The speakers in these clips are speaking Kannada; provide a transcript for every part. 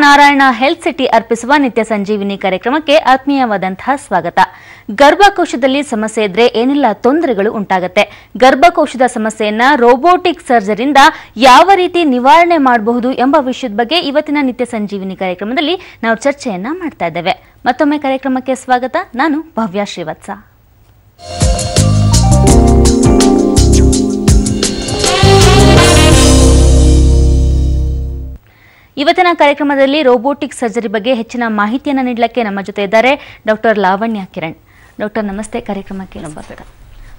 ನಾರಾಯಣ ಹೆಲ್ತ್ ಸಿಟಿ ಅರ್ಪಿಸುವ ನಿತ್ಯ ಸಂಜೀವಿನಿ ಕಾರ್ಯಕ್ರಮಕ್ಕೆ ಆತ್ಮೀಯವಾದಂತಹ ಸ್ವಾಗತ. ಗರ್ಭಕೋಶದಲ್ಲಿ ಸಮಸ್ಯೆ ಇದ್ರೆ ಏನೆಲ್ಲ ತೊಂದರೆಗಳು ಉಂಟಾಗುತ್ತೆ, ಗರ್ಭಕೋಶದ ಸಮಸ್ಯೆಯನ್ನ ರೋಬೋಟಿಕ್ ಸರ್ಜರಿಯಿಂದ ಯಾವ ರೀತಿ ನಿವಾರಣೆ ಮಾಡಬಹುದು ಎಂಬ ವಿಷಯದ ಬಗ್ಗೆ ಇವತ್ತಿನ ನಿತ್ಯ ಸಂಜೀವಿನಿ ಕಾರ್ಯಕ್ರಮದಲ್ಲಿ ನಾವು ಚರ್ಚೆಯನ್ನ ಮಾಡ್ತಾ ಇದ್ದೇವೆ. ಮತ್ತೊಮ್ಮೆ ಕಾರ್ಯಕ್ರಮಕ್ಕೆ ಸ್ವಾಗತ. ನಾನು ಭವ್ಯ ಶ್ರೀವತ್ಸ. ಇವತ್ತಿನ ಕಾರ್ಯಕ್ರಮದಲ್ಲಿ ರೋಬೋಟಿಕ್ ಸರ್ಜರಿ ಬಗ್ಗೆ ಹೆಚ್ಚಿನ ಮಾಹಿತಿಯನ್ನು ನೀಡಲಿಕ್ಕೆ ನಮ್ಮ ಜೊತೆ ಇದ್ದಾರೆ ಡಾಕ್ಟರ್ ಲಾವಣ್ಯ ಕಿರಣ್. ಡಾಕ್ಟರ್ ನಮಸ್ತೆ, ಕಾರ್ಯಕ್ರಮಕ್ಕೆ ಸ್ವಾಗತ.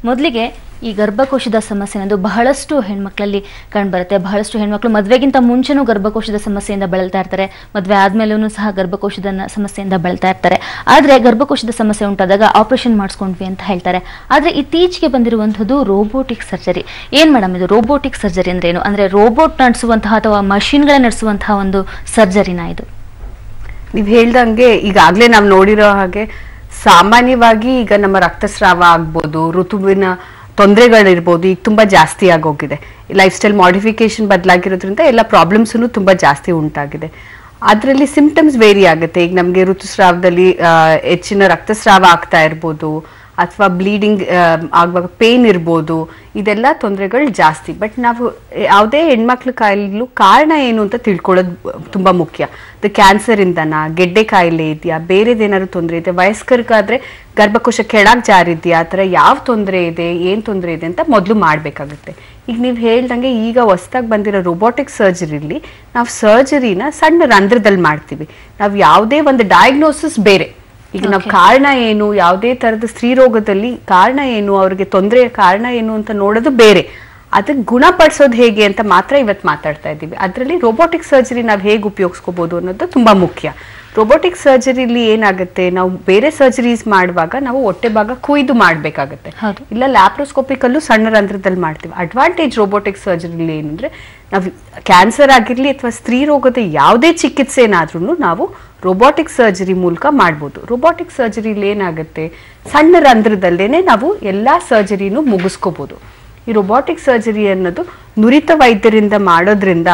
ಮೊದಲಿಗೆ ಈ ಗರ್ಭಕೋಶದ ಸಮಸ್ಯೆ ಅನ್ನೋದು ಬಹಳಷ್ಟು ಹೆಣ್ಮಕ್ಳಲ್ಲಿ ಕಂಡುಬರುತ್ತೆ. ಬಹಳಷ್ಟು ಹೆಣ್ಮಕ್ಳು ಮದುವೆಗಿಂತ ಮುಂಚೆನೂ ಗರ್ಭಕೋಶದ ಸಮಸ್ಯೆಯಿಂದ ಬಳಲ್ತಾ ಇರ್ತಾರೆ, ಮದುವೆ ಆದ್ಮೇಲೂ ಸಹ ಗರ್ಭಕೋಶದ ಸಮಸ್ಯೆಯಿಂದ ಬಳಲ್ತಾ ಇರ್ತಾರೆ. ಆದರೆ ಗರ್ಭಕೋಶದ ಸಮಸ್ಯೆ ಉಂಟಾದಾಗ ಆಪರೇಷನ್ ಮಾಡಿಸ್ಕೊಂಡ್ವಿ ಅಂತ ಹೇಳ್ತಾರೆ. ಆದರೆ ಇತ್ತೀಚೆಗೆ ಬಂದಿರುವಂಥದ್ದು ರೋಬೋಟಿಕ್ ಸರ್ಜರಿ. ಏನ್ ಮೇಡಮ್ ಇದು ರೋಬೋಟಿಕ್ ಸರ್ಜರಿ ಅಂದ್ರೆ ಏನು? ಅಂದ್ರೆ ರೋಬೋಟ್ ನಡೆಸುವಂತಹ ಅಥವಾ ಮಷಿನ್ಗಳೇ ನಡೆಸುವಂತಹ ಒಂದು ಸರ್ಜರಿನಾ ಇದು? ನೀವು ಹೇಳ್ದಂಗೆ ಈಗಾಗಲೇ ನಾವು ನೋಡಿರೋ ಹಾಗೆ ಸಾಮಾನ್ಯವಾಗಿ ಈಗ ನಮ್ಮ ರಕ್ತಸ್ರಾವ ಆಗ್ಬೋದು, ಋತುವಿನ ತೊಂದರೆಗಳಿರ್ಬೋದು, ಈಗ ತುಂಬಾ ಜಾಸ್ತಿ ಆಗೋಗಿದೆ. ಲೈಫ್ ಸ್ಟೈಲ್ ಮಾಡಿಫಿಕೇಶನ್ ಬದಲಾಗಿರೋದ್ರಿಂದ ಎಲ್ಲ ಪ್ರಾಬ್ಲಮ್ಸೂ ತುಂಬಾ ಜಾಸ್ತಿ ಉಂಟಾಗಿದೆ. ಅದರಲ್ಲಿ ಸಿಂಪ್ಟಮ್ಸ್ ವೇರಿ ಆಗುತ್ತೆ. ಈಗ ನಮಗೆ ಋತುಸ್ರಾವದಲ್ಲಿ ಹೆಚ್ಚಿನ ರಕ್ತಸ್ರಾವ ಆಗ್ತಾ ಇರ್ಬೋದು, ಅಥವಾ ಬ್ಲೀಡಿಂಗ್ ಆಗುವಾಗ ಪೇನ್ ಇರ್ಬೋದು, ಇದೆಲ್ಲ ತೊಂದರೆಗಳು ಜಾಸ್ತಿ. ಬಟ್ ನಾವು ಯಾವುದೇ ಹೆಣ್ಮಕ್ಳ ಕಾಯಿಲೆಗಳು ಕಾರಣ ಏನು ಅಂತ ತಿಳ್ಕೊಳ್ಳೋದು ತುಂಬ ಮುಖ್ಯ. ಅದು ಕ್ಯಾನ್ಸರ್ ಇಂದನಾ, ಗೆಡ್ಡೆ ಕಾಯಿಲೆ ಇದೆಯಾ, ಬೇರೆದೇನಾದ್ರು ತೊಂದರೆ ಇದೆ, ವಯಸ್ಕರಿಗಾದ್ರೆ ಗರ್ಭಕೋಶ ಕೆಳಗೆ ಜಾರಿದ್ಯಾ, ಆ ಥರ ಯಾವ ತೊಂದರೆ ಇದೆ, ಏನು ತೊಂದರೆ ಇದೆ ಅಂತ ಮೊದಲು ಮಾಡಬೇಕಾಗುತ್ತೆ. ಈಗ ನೀವು ಹೇಳ್ದಂಗೆ ಈಗ ಹೊಸದಾಗಿ ಬಂದಿರೋ ರೋಬೋಟಿಕ್ ಸರ್ಜರಿಲಿ ನಾವು ಸರ್ಜರಿನ ಸಣ್ಣ ರಂಧ್ರದಲ್ಲಿ ಮಾಡ್ತೀವಿ. ನಾವು ಯಾವುದೇ ಒಂದು ಡಯಾಗ್ನೋಸಿಸ್ ಬೇರೆ. ಈಗ ನಾವು ಕಾರಣ ಏನು, ಯಾವುದೇ ತರದ ಸ್ತ್ರೀ ರೋಗದಲ್ಲಿ ಕಾರಣ ಏನು, ಅವ್ರಿಗೆ ತೊಂದರೆಯ ಕಾರಣ ಏನು ಅಂತ ನೋಡೋದು ಬೇರೆ. ಅದಕ್ಕೆ ಗುಣಪಡಿಸೋದು ಹೇಗೆ ಅಂತ ಮಾತ್ರ ಇವತ್ತು ಮಾತಾಡ್ತಾ ಇದ್ದೀವಿ. ಅದರಲ್ಲಿ ರೋಬೋಟಿಕ್ ಸರ್ಜರಿ ನಾವು ಹೇಗೆ ಉಪಯೋಗಿಸ್ಕೋಬಹುದು ಅನ್ನೋದು ತುಂಬಾ ಮುಖ್ಯ. ರೋಬೋಟಿಕ್ ಸರ್ಜರಿಲಿ ಏನಾಗುತ್ತೆ, ನಾವು ಬೇರೆ ಸರ್ಜರೀಸ್ ಮಾಡುವಾಗ ನಾವು ಹೊಟ್ಟೆ ಭಾಗ ಕುಯ್ದು ಮಾಡಬೇಕಾಗತ್ತೆ, ಇಲ್ಲ ಲ್ಯಾಪ್ರೋಸ್ಕೋಪಿಕಲ್ಲೂ ಸಣ್ಣ ರಂಧ್ರದಲ್ಲಿ ಮಾಡ್ತೀವಿ. ಅಡ್ವಾಂಟೇಜ್ ರೋಬೋಟಿಕ್ ಸರ್ಜರಿಲಿ ಏನಂದ್ರೆ ನಾವು ಕ್ಯಾನ್ಸರ್ ಆಗಿರ್ಲಿ ಅಥವಾ ಸ್ತ್ರೀ ರೋಗದ ಯಾವುದೇ ಚಿಕಿತ್ಸೆನಾದ್ರೂ ನಾವು ರೋಬೋಟಿಕ್ ಸರ್ಜರಿ ಮೂಲಕ ಮಾಡ್ಬೋದು. ರೋಬೋಟಿಕ್ ಸರ್ಜರಿಲಿ ಏನಾಗುತ್ತೆ, ಸಣ್ಣ ರಂಧ್ರದಲ್ಲೇನೆ ನಾವು ಎಲ್ಲಾ ಸರ್ಜರಿನೂ ಮುಗಿಸ್ಕೋಬಹುದು. ಈ ರೋಬೋಟಿಕ್ ಸರ್ಜರಿ ಅನ್ನೋದು ನುರಿತ ವೈದ್ಯರಿಂದ ಮಾಡೋದ್ರಿಂದ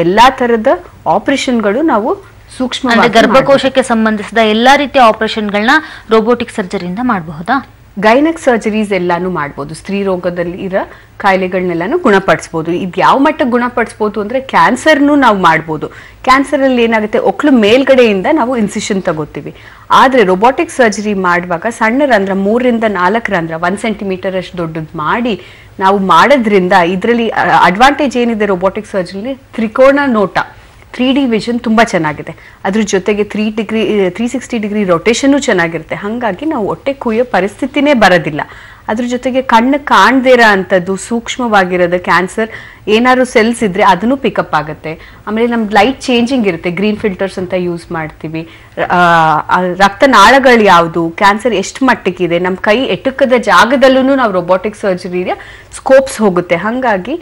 ಎಲ್ಲಾ ತರದ ಆಪರೇಷನ್ಗಳು ನಾವು ಸೂಕ್ಷ್ಮ ಗರ್ಭಕೋಶಕ್ಕೆ ಸಂಬಂಧಿಸಿದ ಎಲ್ಲಾ ರೀತಿಯ ಆಪರೇಷನ್ಗಳನ್ನ ರೋಬೋಟಿಕ್ ಸರ್ಜರಿಯಿಂದ ಮಾಡಬಹುದಾ? ಗೈನಕ್ ಸರ್ಜರೀಸ್ ಎಲ್ಲಾನು ಮಾಡ್ಬೋದು. ಸ್ತ್ರೀ ರೋಗದಲ್ಲಿ ಇರೋ ಕಾಯಿಲೆಗಳನ್ನೆಲ್ಲಾನು ಗುಣಪಡಿಸ್ಬೋದು. ಇದು ಯಾವ ಮಟ್ಟಕ್ಕೆ ಗುಣಪಡಿಸ್ಬೋದು ಅಂದ್ರೆ ಕ್ಯಾನ್ಸರ್ನು ನಾವು ಮಾಡ್ಬೋದು. ಕ್ಯಾನ್ಸರ್ ಅಲ್ಲಿ ಏನಾಗುತ್ತೆ, ಒಕ್ಳು ಮೇಲ್ಗಡೆಯಿಂದ ನಾವು ಇನ್ಸಿಷನ್ ತಗೋತೀವಿ. ಆದ್ರೆ ರೋಬೋಟಿಕ್ ಸರ್ಜರಿ ಮಾಡುವಾಗ ಸಣ್ಣ ರಂಧ್ರ 3 ರಿಂದ 4 ರಂಧ್ರ 1 ಸೆಂಟಿಮೀಟರ್ ಅಷ್ಟು ದೊಡ್ಡದು ಮಾಡಿ ನಾವು ಮಾಡೋದ್ರಿಂದ ಇದರಲ್ಲಿ ಅಡ್ವಾಂಟೇಜ್ ಏನಿದೆ ರೋಬೋಟಿಕ್ ಸರ್ಜರಿಲಿ, ತ್ರಿಕೋನ ನೋಟ 3D ವಿಷನ್ ತುಂಬಾ ಚೆನ್ನಾಗಿದೆ. ಅದ್ರ ಜೊತೆಗೆ 360 ಡಿಗ್ರಿ ರೊಟೇಷನ್ ಚೆನ್ನಾಗಿರುತ್ತೆ. ಹಾಗಾಗಿ ನಾವು ಹೊಟ್ಟೆ ಕುಯ್ಯೋ ಪರಿಸ್ಥಿತಿನೇ ಬರೋದಿಲ್ಲ. ಅದ್ರ ಜೊತೆಗೆ ಕಣ್ಣು ಕಾಣ್ದಿರೋ ಅಂಥದ್ದು ಸೂಕ್ಷ್ಮವಾಗಿರೋದು ಕ್ಯಾನ್ಸರ್ ಏನಾದ್ರು ಸೆಲ್ಸ್ ಇದ್ರೆ ಅದನ್ನು ಪಿಕಪ್ ಆಗುತ್ತೆ. ಆಮೇಲೆ ನಮ್ದು ಲೈಟ್ ಚೇಂಜಿಂಗ್ ಇರುತ್ತೆ, ಗ್ರೀನ್ ಫಿಲ್ಟರ್ಸ್ ಅಂತ ಯೂಸ್ ಮಾಡ್ತೀವಿ. ರಕ್ತನಾಳಗಳು ಯಾವುದು, ಕ್ಯಾನ್ಸರ್ ಎಷ್ಟು ಮಟ್ಟಕ್ಕಿದೆ, ನಮ್ಮ ಕೈ ಎಟುಕದ ಜಾಗದಲ್ಲೂ ನಾವು ರೋಬೋಟಿಕ್ ಸರ್ಜರಿಯ ಸ್ಕೋಪ್ಸ್ ಹೋಗುತ್ತೆ. ಹಾಗಾಗಿ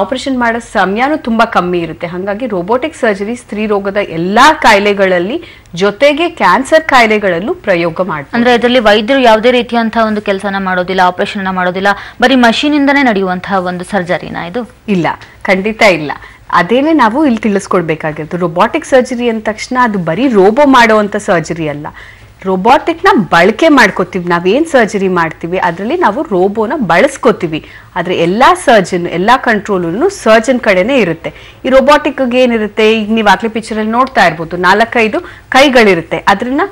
ಆಪರೇಷನ್ ಮಾಡೋ ಸಮಯನೂ ತುಂಬಾ ಕಮ್ಮಿ ಇರುತ್ತೆ. ಹಾಗಾಗಿ ರೋಬೋಟಿಕ್ ಸರ್ಜರಿ ಸ್ತ್ರೀ ರೋಗದ ಎಲ್ಲಾ ಕಾಯಿಲೆಗಳಲ್ಲಿ ಜೊತೆಗೆ ಕ್ಯಾನ್ಸರ್ ಕಾಯಿಲೆಗಳಲ್ಲೂ ಪ್ರಯೋಗ ಮಾಡ್ತಾರೆ. ಅಂದ್ರೆ ಇದರಲ್ಲಿ ವೈದ್ಯರು ಯಾವುದೇ ರೀತಿಯಂತಹ ಒಂದು ಕೆಲಸನ ಮಾಡೋದಿಲ್ಲ, ಆಪರೇಷನ್ ಮಾಡೋದಿಲ್ಲ, ಬರೀ ಮಷೀನ್ ಇಂದಾನೇ ನಡೆಯುವಂತಹ ಒಂದು ಸರ್ಜರಿನಾ ಇದು? ಇಲ್ಲ, ಖಂಡಿತ ಇಲ್ಲ. ಅದೇನೆ ನಾವು ಇಲ್ಲಿ ತಿಳಿಸ್ಕೊಡ್ಬೇಕಾಗಿತ್ತು. ರೋಬೋಟಿಕ್ ಸರ್ಜರಿ ಅಂದ ತಕ್ಷಣ ಅದು ಬರೀ ರೋಬೋ ಮಾಡುವಂತ ಸರ್ಜರಿ ಅಲ್ಲ. ರೋಬೋಟಿಕ್ ನ ಬಳಕೆ ಮಾಡ್ಕೋತೀವಿ. ನಾವೇನ್ ಸರ್ಜರಿ ಮಾಡ್ತೀವಿ ಅದರಲ್ಲಿ ನಾವು ರೋಬೋನ ಬಳಸ್ಕೋತೀವಿ. ಆದ್ರೆ ಎಲ್ಲಾ ಸರ್ಜನ್, ಎಲ್ಲಾ ಕಂಟ್ರೋಲು ಸರ್ಜನ್ ಕಡೆನೆ ಇರುತ್ತೆ. ಈ ರೋಬೋಟಿಕ್ ಏನಿರುತ್ತೆ, ಈಗ ನೀವು ಆಗ್ಲೇ ಪಿಕ್ಚರ್ ಅಲ್ಲಿ ನೋಡ್ತಾ ಇರ್ಬೋದು, 4-5 ಕೈಗಳಿರುತ್ತೆ. ಅದನ್ನ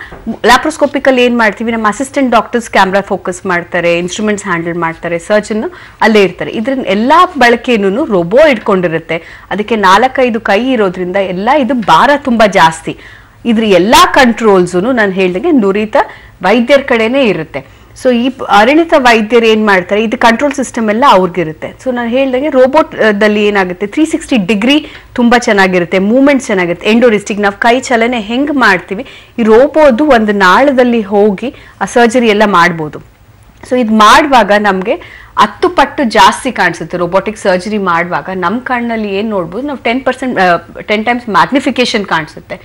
ಲ್ಯಾಪ್ರೋಸ್ಕೋಪಿಕಲ್ಲಿ ಏನ್ ಮಾಡ್ತೀವಿ, ನಮ್ಮ ಅಸಿಸ್ಟೆಂಟ್ ಡಾಕ್ಟರ್ಸ್ ಕ್ಯಾಮ್ರಾ ಫೋಕಸ್ ಮಾಡ್ತಾರೆ, ಇನ್ಸ್ಟ್ರೂಮೆಂಟ್ಸ್ ಹ್ಯಾಂಡಲ್ ಮಾಡ್ತಾರೆ, ಸರ್ಜನ್ ಅಲ್ಲೇ ಇರ್ತಾರೆ. ಇದ್ರ ಎಲ್ಲಾ ಬಳಕೆನೂ ರೋಬೋ ಇಟ್ಕೊಂಡಿರುತ್ತೆ. ಅದಕ್ಕೆ 4-5 ಕೈ ಇರೋದ್ರಿಂದ ಎಲ್ಲಾ ಇದು ಭಾರ ತುಂಬಾ ಜಾಸ್ತಿ. ಇದ್ರ ಎಲ್ಲಾ ಕಂಟ್ರೋಲ್ಸ್ ನಾನು ಹೇಳ್ದಂಗೆ ನುರಿತ ವೈದ್ಯರ ಕಡೆನೆ ಇರುತ್ತೆ. ಸೊ ಈ ಅರಿಣಿತ ವೈದ್ಯರು ಏನ್ ಮಾಡ್ತಾರೆ, ಇದು ಕಂಟ್ರೋಲ್ ಸಿಸ್ಟಮ್ ಎಲ್ಲ ಅವ್ರಿಗಿರುತ್ತೆ. ಸೊ ನಾನು ಹೇಳ್ದಂಗೆ ರೋಬೋಟ್ ದಲ್ಲಿ ಏನಾಗುತ್ತೆ, 360 ಡಿಗ್ರಿ ತುಂಬಾ ಚೆನ್ನಾಗಿರುತ್ತೆ, ಮೂವ್ಮೆಂಟ್ ಚೆನ್ನಾಗಿರುತ್ತೆ. ಎಂಡೋರಿಸ್ಟಿಕ್ ನಾವು ಕೈ ಚಲನೆ ಹೆಂಗ್ ಮಾಡ್ತೀವಿ, ಈ ರೋಬೋದು ಒಂದು ನಾಳದಲ್ಲಿ ಹೋಗಿ ಆ ಸರ್ಜರಿ ಎಲ್ಲ ಮಾಡ್ಬೋದು. ಸೊ ಇದು ಮಾಡುವಾಗ ನಮ್ಗೆ 10 ಪಟ್ಟು ಜಾಸ್ತಿ ಕಾಣಿಸುತ್ತೆ. ರೋಬೋಟಿಕ್ ಸರ್ಜರಿ ಮಾಡುವಾಗ ನಮ್ಮ ಕಣ್ಣಲ್ಲಿ ಏನ್ ನೋಡ್ಬೋದು, ನಾವು 10 ಟೈಮ್ಸ್ ಮ್ಯಾಗ್ನಿಫಿಕೇಶನ್ ಕಾಣಿಸುತ್ತೆ.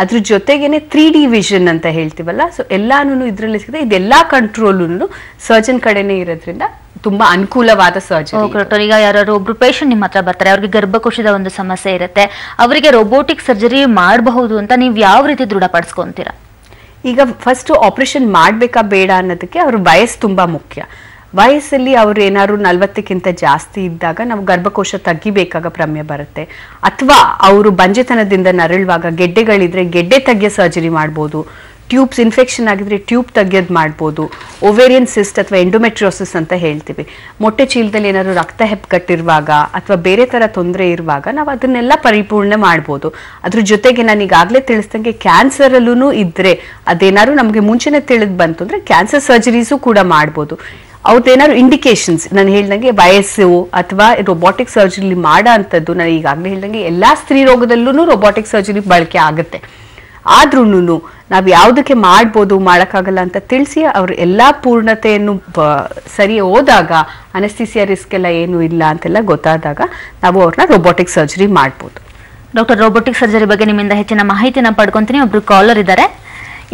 ಅದ್ರ ಜೊತೆಗೇನೆ 3D ವಿಷನ್ ಅಂತ ಹೇಳ್ತೀವಲ್ಲ, ಸೊ ಎಲ್ಲಾನು ಇದ್ರಲ್ಲಿ ಸಿಗುತ್ತೆ. ಇದೆಲ್ಲಾ ಕಂಟ್ರೋಲು ಸರ್ಜನ್ ಕಡೆನೆ ಇರೋದ್ರಿಂದ ತುಂಬಾ ಅನುಕೂಲವಾದ ಸರ್ಜರಿ. ಡಾಕ್ಟರ್, ಈಗ ಯಾರು ಒಬ್ರು ಪೇಷಂಟ್ ನಿಮ್ಮ ಹತ್ರ ಬರ್ತಾರೆ, ಅವ್ರಿಗೆ ಗರ್ಭಕೋಶದ ಒಂದು ಸಮಸ್ಯೆ ಇರುತ್ತೆ, ಅವರಿಗೆ ರೋಬೋಟಿಕ್ ಸರ್ಜರಿ ಮಾಡಬಹುದು ಅಂತ ನೀವು ಯಾವ ರೀತಿ ದೃಢಪಡಿಸ್ಕೊಂತೀರಾ? ಈಗ ಫಸ್ಟ್ ಆಪರೇಷನ್ ಮಾಡ್ಬೇಕಾ ಬೇಡ ಅನ್ನೋದಕ್ಕೆ ಅವ್ರ ವಯಸ್ಸು ತುಂಬಾ ಮುಖ್ಯ. ವಯಸ್ಸಲ್ಲಿ ಅವ್ರು ಏನಾದ್ರು 40ಕ್ಕಿಂತ ಜಾಸ್ತಿ ಇದ್ದಾಗ ನಾವು ಗರ್ಭಕೋಶ ತೆಗಿಬೇಕಾಗ ಪ್ರಮೇಯ ಬರುತ್ತೆ, ಅಥವಾ ಅವರು ಬಂಜೆತನದಿಂದ ನರಳುವಾಗ ಗೆಡ್ಡೆಗಳಿದ್ರೆ ಗೆಡ್ಡೆ ತೆಗಿಯೋ ಸರ್ಜರಿ ಮಾಡ್ಬೋದು, ಟ್ಯೂಬ್ಸ್ ಇನ್ಫೆಕ್ಷನ್ ಆಗಿದ್ರೆ ಟ್ಯೂಬ್ ತೆಗಿಯೋದು ಮಾಡ್ಬೋದು, ಓವೇರಿಯನ್ ಸಿಸ್ಟ್ ಅಥವಾ ಎಂಡೋಮೆಟ್ರಿಯೋಸಿಸ್ ಅಂತ ಹೇಳ್ತೀವಿ. ಮೊಟ್ಟೆ ಚೀಲದಲ್ಲಿ ಏನಾದ್ರು ರಕ್ತ ಹೆಪ್ಪುಗಟ್ಟಿರುವಾಗ ಅಥವಾ ಬೇರೆ ತರ ತೊಂದರೆ ಇರುವಾಗ ನಾವು ಅದನ್ನೆಲ್ಲ ಪರಿಪೂರ್ಣ ಮಾಡ್ಬೋದು. ಅದ್ರ ಜೊತೆಗೆ ನಾನು ಈಗಾಗಲೇ ತಿಳಿಸ್ದಂಗೆ ಕ್ಯಾನ್ಸರ್ ಅಲ್ಲೂ ಇದ್ರೆ ಅದೇನಾದ್ರು ನಮಗೆ ಮುಂಚೆನೆ ತಿಳಿದು ಬಂತು ಅಂದ್ರೆ ಕ್ಯಾನ್ಸರ್ ಸರ್ಜರೀಸು ಕೂಡ ಮಾಡ್ಬೋದು. ಅವ್ರದ್ದೇನಾದ್ರು ಇಂಡಿಕೇಶನ್ಸ್ ನಾನು ಹೇಳ್ದಂಗೆ ವಯಸ್ಸು ಅಥವಾ ರೋಬೋಟಿಕ್ ಸರ್ಜರಿ ಮಾಡೋ ಅಂಥದ್ದು, ನಾನು ಈಗಾಗಲೇ ಹೇಳ್ದಂಗೆ ಎಲ್ಲಾ ಸ್ತ್ರೀ ರೋಗದಲ್ಲೂ ರೋಬೋಟಿಕ್ ಸರ್ಜರಿ ಬಳಕೆ ಆಗುತ್ತೆ. ಆದ್ರೂ ನಾವು ಯಾವುದಕ್ಕೆ ಮಾಡ್ಬೋದು ಮಾಡೋಕ್ಕಾಗಲ್ಲ ಅಂತ ತಿಳಿಸಿ ಅವ್ರ ಎಲ್ಲಾ ಪೂರ್ಣತೆಯನ್ನು ಸರಿ ಹೋದಾಗ ಅನಸ್ತೀಸಿಯಾ ರಿಸ್ಕ್ ಎಲ್ಲ ಏನು ಇಲ್ಲ ಅಂತೆಲ್ಲ ಗೊತ್ತಾದಾಗ ನಾವು ಅವ್ರನ್ನ ರೋಬೋಟಿಕ್ ಸರ್ಜರಿ ಮಾಡ್ಬೋದು. ಡಾಕ್ಟರ್, ರೋಬೋಟಿಕ್ ಸರ್ಜರಿ ಬಗ್ಗೆ ನಿಮ್ಮಿಂದ ಹೆಚ್ಚಿನ ಮಾಹಿತಿನ ಪಡ್ಕೊಂತೀನಿ. ಒಬ್ರು ಕಾಲರ್ ಇದ್ದಾರೆ.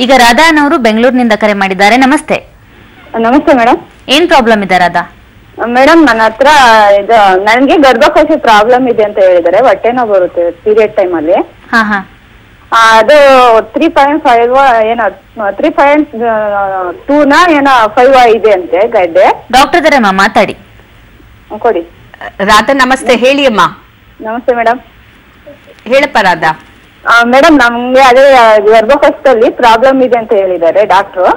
ಈಗ ರಾಧಾ ಅವರು ಬೆಂಗಳೂರಿನಿಂದ ಕರೆ ಮಾಡಿದ್ದಾರೆ. ನಮಸ್ತೆ. ನಮಸ್ತೆ ಮೇಡಮ್. ಏನ್ ಪ್ರಾಬ್ಲಮ್ ಇದೆ ರಾಧಾ? ಮೇಡಮ್, ನನ್ನ ಹತ್ರ ಇದು ನನಗೆ ಗರ್ಭಕೋಶ ಪ್ರಾಬ್ಲಮ್ ಇದೆ ಅಂತ ಹೇಳಿದ್ದಾರೆ. ಹೊಟ್ಟೆ ನೋವು ಬರುತ್ತೆ ಪೀರಿಯಡ್ ಟೈಮ್ ಅಲ್ಲಿ. ಹಾ ಹಾ. ಅದು 3.5 ಏನೋ 3.2 ಏನೋ 5 ಇದೆ ಅಂತೆ ಗಡ್ಡೆ. ಡಾಕ್ಟರ್ ಇದಾರೆ ಅಮ್ಮ, ಮಾತಾಡಿ. ಕೊಡಿ. ರಾಧಾ ನಮಸ್ತೆ, ಹೇಳಿ ಅಮ್ಮ. ನಮಸ್ತೆ ಮೇಡಮ್. ಹೇಳಪ್ಪ ರಾಧಾ. ಮೇಡಮ್, ನಮ್ಗೆ ಅದೇ ಗರ್ಭಕೋಶದಲ್ಲಿ ಪ್ರಾಬ್ಲಮ್ ಇದೆ ಅಂತ ಹೇಳಿದ್ದಾರೆ ಡಾಕ್ಟ್ರು.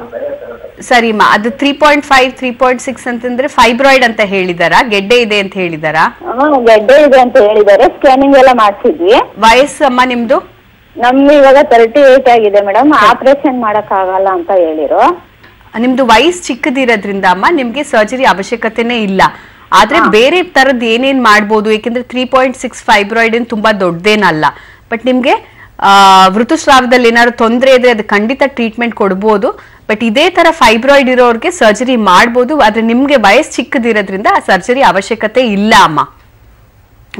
ಸರಿಮ್ಮ, ಅದು 3.5 3.6 ಅಂತಂದ್ರೆ ಫೈಬ್ರಾಯ್ಡ್ ಅಂತ ಹೇಳಿದಾರಾ, ಗೆಡ್ಡೆ ಇದೆ ಅಂತ ಹೇಳಿದಾರಾ? ಗೆಡ್ಡೆ ಇದೆ ಅಂತ ಹೇಳಿದ್ದಾರೆ. ಸ್ಕ್ಯಾನಿಂಗ್ ಎಲ್ಲ ಮಾಡ್ಸಿದ್ವಿ. ವಯಸ್ಸು ಅಮ್ಮ ನಿಮ್ದು? ನಮ್ಗೆ ಇವಾಗ 38 ಆಗಿದೆ ಮೇಡಮ್. ಆಪರೇಷನ್ ಮಾಡಕ್ ಆಗಲ್ಲ ಅಂತ ಹೇಳಿರು. ನಿಮ್ದು ವಯಸ್ಸು ಚಿಕ್ಕದಿರೋದ್ರಿಂದ ಅಮ್ಮ ನಿಮ್ಗೆ ಸರ್ಜರಿ ಅವಶ್ಯಕತೆನೇ ಇಲ್ಲ. ಆದ್ರೆ ಬೇರೆ ತರದ್ ಏನೇನ್ ಮಾಡ್ಬೋದು, ಯಾಕಂದ್ರೆ 3.6 ಫೈಬ್ರಾಯ್ಡ್ ಏನ್ ತುಂಬಾ ದೊಡ್ಡದೇನಲ್ಲ. ಬಟ್ ನಿಮ್ಗೆ ಋತುಸ್ರಾವದಲ್ಲಿ ಏನಾದ್ರು ತೊಂದರೆ ಇದ್ರೆ ಅದು ಖಂಡಿತ ಟ್ರೀಟ್ಮೆಂಟ್ ಕೊಡ್ಬೋದು. ಬಟ್ ಇದೇ ತರ ಫೈಬ್ರಾಯ್ಡ್ ಇರೋರ್ಗೆ ಸರ್ಜರಿ ಮಾಡ್ಬೋದು. ಆದ್ರೆ ನಿಮ್ಗೆ ವಯಸ್ಸು ಚಿಕ್ಕದಿರೋದ್ರಿಂದ ಆ ಸರ್ಜರಿ ಅವಶ್ಯಕತೆ ಇಲ್ಲ ಅಮ್ಮ.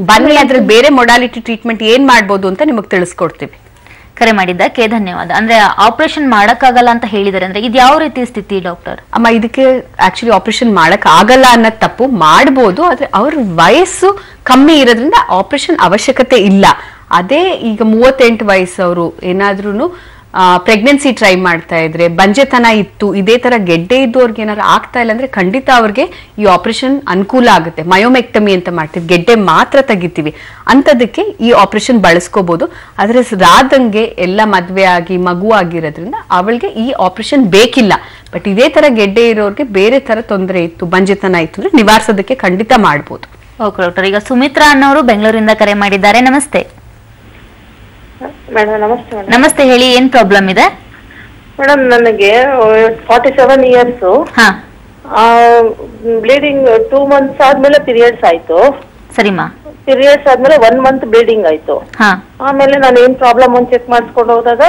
ಬನ್ನಿ, ಅದ್ರಲ್ಲಿ ಬೇರೆ ಮೊಡಾಲಿಟಿ ಟ್ರೀಟ್ಮೆಂಟ್ ಏನ್ ಮಾಡ್ಬೋದು ಅಂತ ನಿಮಗ್ ತಿಳಿಸ್ಕೊಡ್ತೀವಿ. ಕರೆ ಮಾಡಿದ್ದಕ್ಕೆ ಧನ್ಯವಾದ. ಅಂದ್ರೆ ಆಪರೇಷನ್ ಮಾಡಕ್ಕಾಗಲ್ಲ ಅಂತ ಹೇಳಿದಾರೆ, ಅಂದ್ರೆ ಇದು ಯಾವ ರೀತಿ ಸ್ಥಿತಿ ಡಾಕ್ಟರ್? ಅಮ್ಮ, ಇದಕ್ಕೆ ಆಕ್ಚುಲಿ ಆಪರೇಷನ್ ಮಾಡಕ್ ಆಗಲ್ಲ ಅನ್ನೋದು ತಪ್ಪು. ಮಾಡ್ಬೋದು, ಆದ್ರೆ ಅವ್ರ ವಯಸ್ಸು ಕಮ್ಮಿ ಇರೋದ್ರಿಂದ ಆಪರೇಷನ್ ಅವಶ್ಯಕತೆ ಇಲ್ಲ. ಅದೇ ಈಗ 38 ವಯಸ್ಸವರು ಏನಾದ್ರೂ ಪ್ರೆಗ್ನೆನ್ಸಿ ಟ್ರೈ ಮಾಡ್ತಾ ಇದ್ರೆ, ಬಂಜೆತನ ಇತ್ತು, ಇದೇ ತರ ಗೆಡ್ಡೆ ಇದ್ದವ್ರಿಗೆ ಏನಾದ್ರು ಆಗ್ತಾ ಇಲ್ಲ ಅಂದ್ರೆ ಖಂಡಿತ ಅವ್ರಿಗೆ ಈ ಆಪರೇಷನ್ ಅನುಕೂಲ ಆಗುತ್ತೆ. ಮಯೋಮೆಕ್ಟಮಿ ಅಂತ ಮಾಡ್ತೀವಿ, ಗೆಡ್ಡೆ ಮಾತ್ರ ತೆಗಿತೀವಿ. ಅಂತದಕ್ಕೆ ಈ ಆಪರೇಷನ್ ಬಳಸ್ಕೋಬಹುದು. ಆದ್ರೆ ರಾಧಂಗೆ ಎಲ್ಲ ಮದ್ವೆ ಆಗಿ ಮಗು ಆಗಿರೋದ್ರಿಂದ ಅವಳಿಗೆ ಈ ಆಪರೇಷನ್ ಬೇಕಿಲ್ಲ. ಬಟ್ ಇದೇ ತರ ಗೆಡ್ಡೆ ಇರೋರ್ಗೆ ಬೇರೆ ತರ ತೊಂದರೆ ಇತ್ತು, ಬಂಜೆತನ ಇತ್ತು ಅಂದ್ರೆ ನಿವಾರಿಸೋದಕ್ಕೆ ಖಂಡಿತ ಮಾಡ್ಬೋದು. Okay doctor. ಈಗ ಸುಮಿತ್ರಾ ಅನ್ನೋರು ಬೆಂಗಳೂರಿಂದ ಕರೆ ಮಾಡಿದ್ದಾರೆ. ನಮಸ್ತೆ ಮೇಡಮ್. ನಮಸ್ತೆ ಮೇಡಮ್. ನಮಸ್ತೆ, ಹೇಳಿ, ಏನ್ ಪ್ರಾಬ್ಲಮ್ ಇದೆ? ಮೇಡಮ್, ನನಗೆ 47 ಇಯರ್ಸ್. ಬ್ಲೀಡಿಂಗ್ 2 months ಆದ್ಮೇಲೆ ಪೀರಿಯಡ್ಸ್ ಆಯ್ತು. ಸರಿಮಾ. ಪೀರಿಯಡ್ಸ್ ಆದ್ಮೇಲೆ 1 month ಬ್ಲೀಡಿಂಗ್ ಆಯ್ತು. ಆಮೇಲೆ ನಾನು ಏನ್ ಪ್ರಾಬ್ಲಮ್ ಅಂತ ಚೆಕ್ ಮಾಡಿಸ್ಕೊಂಡು ಹೋದಾಗ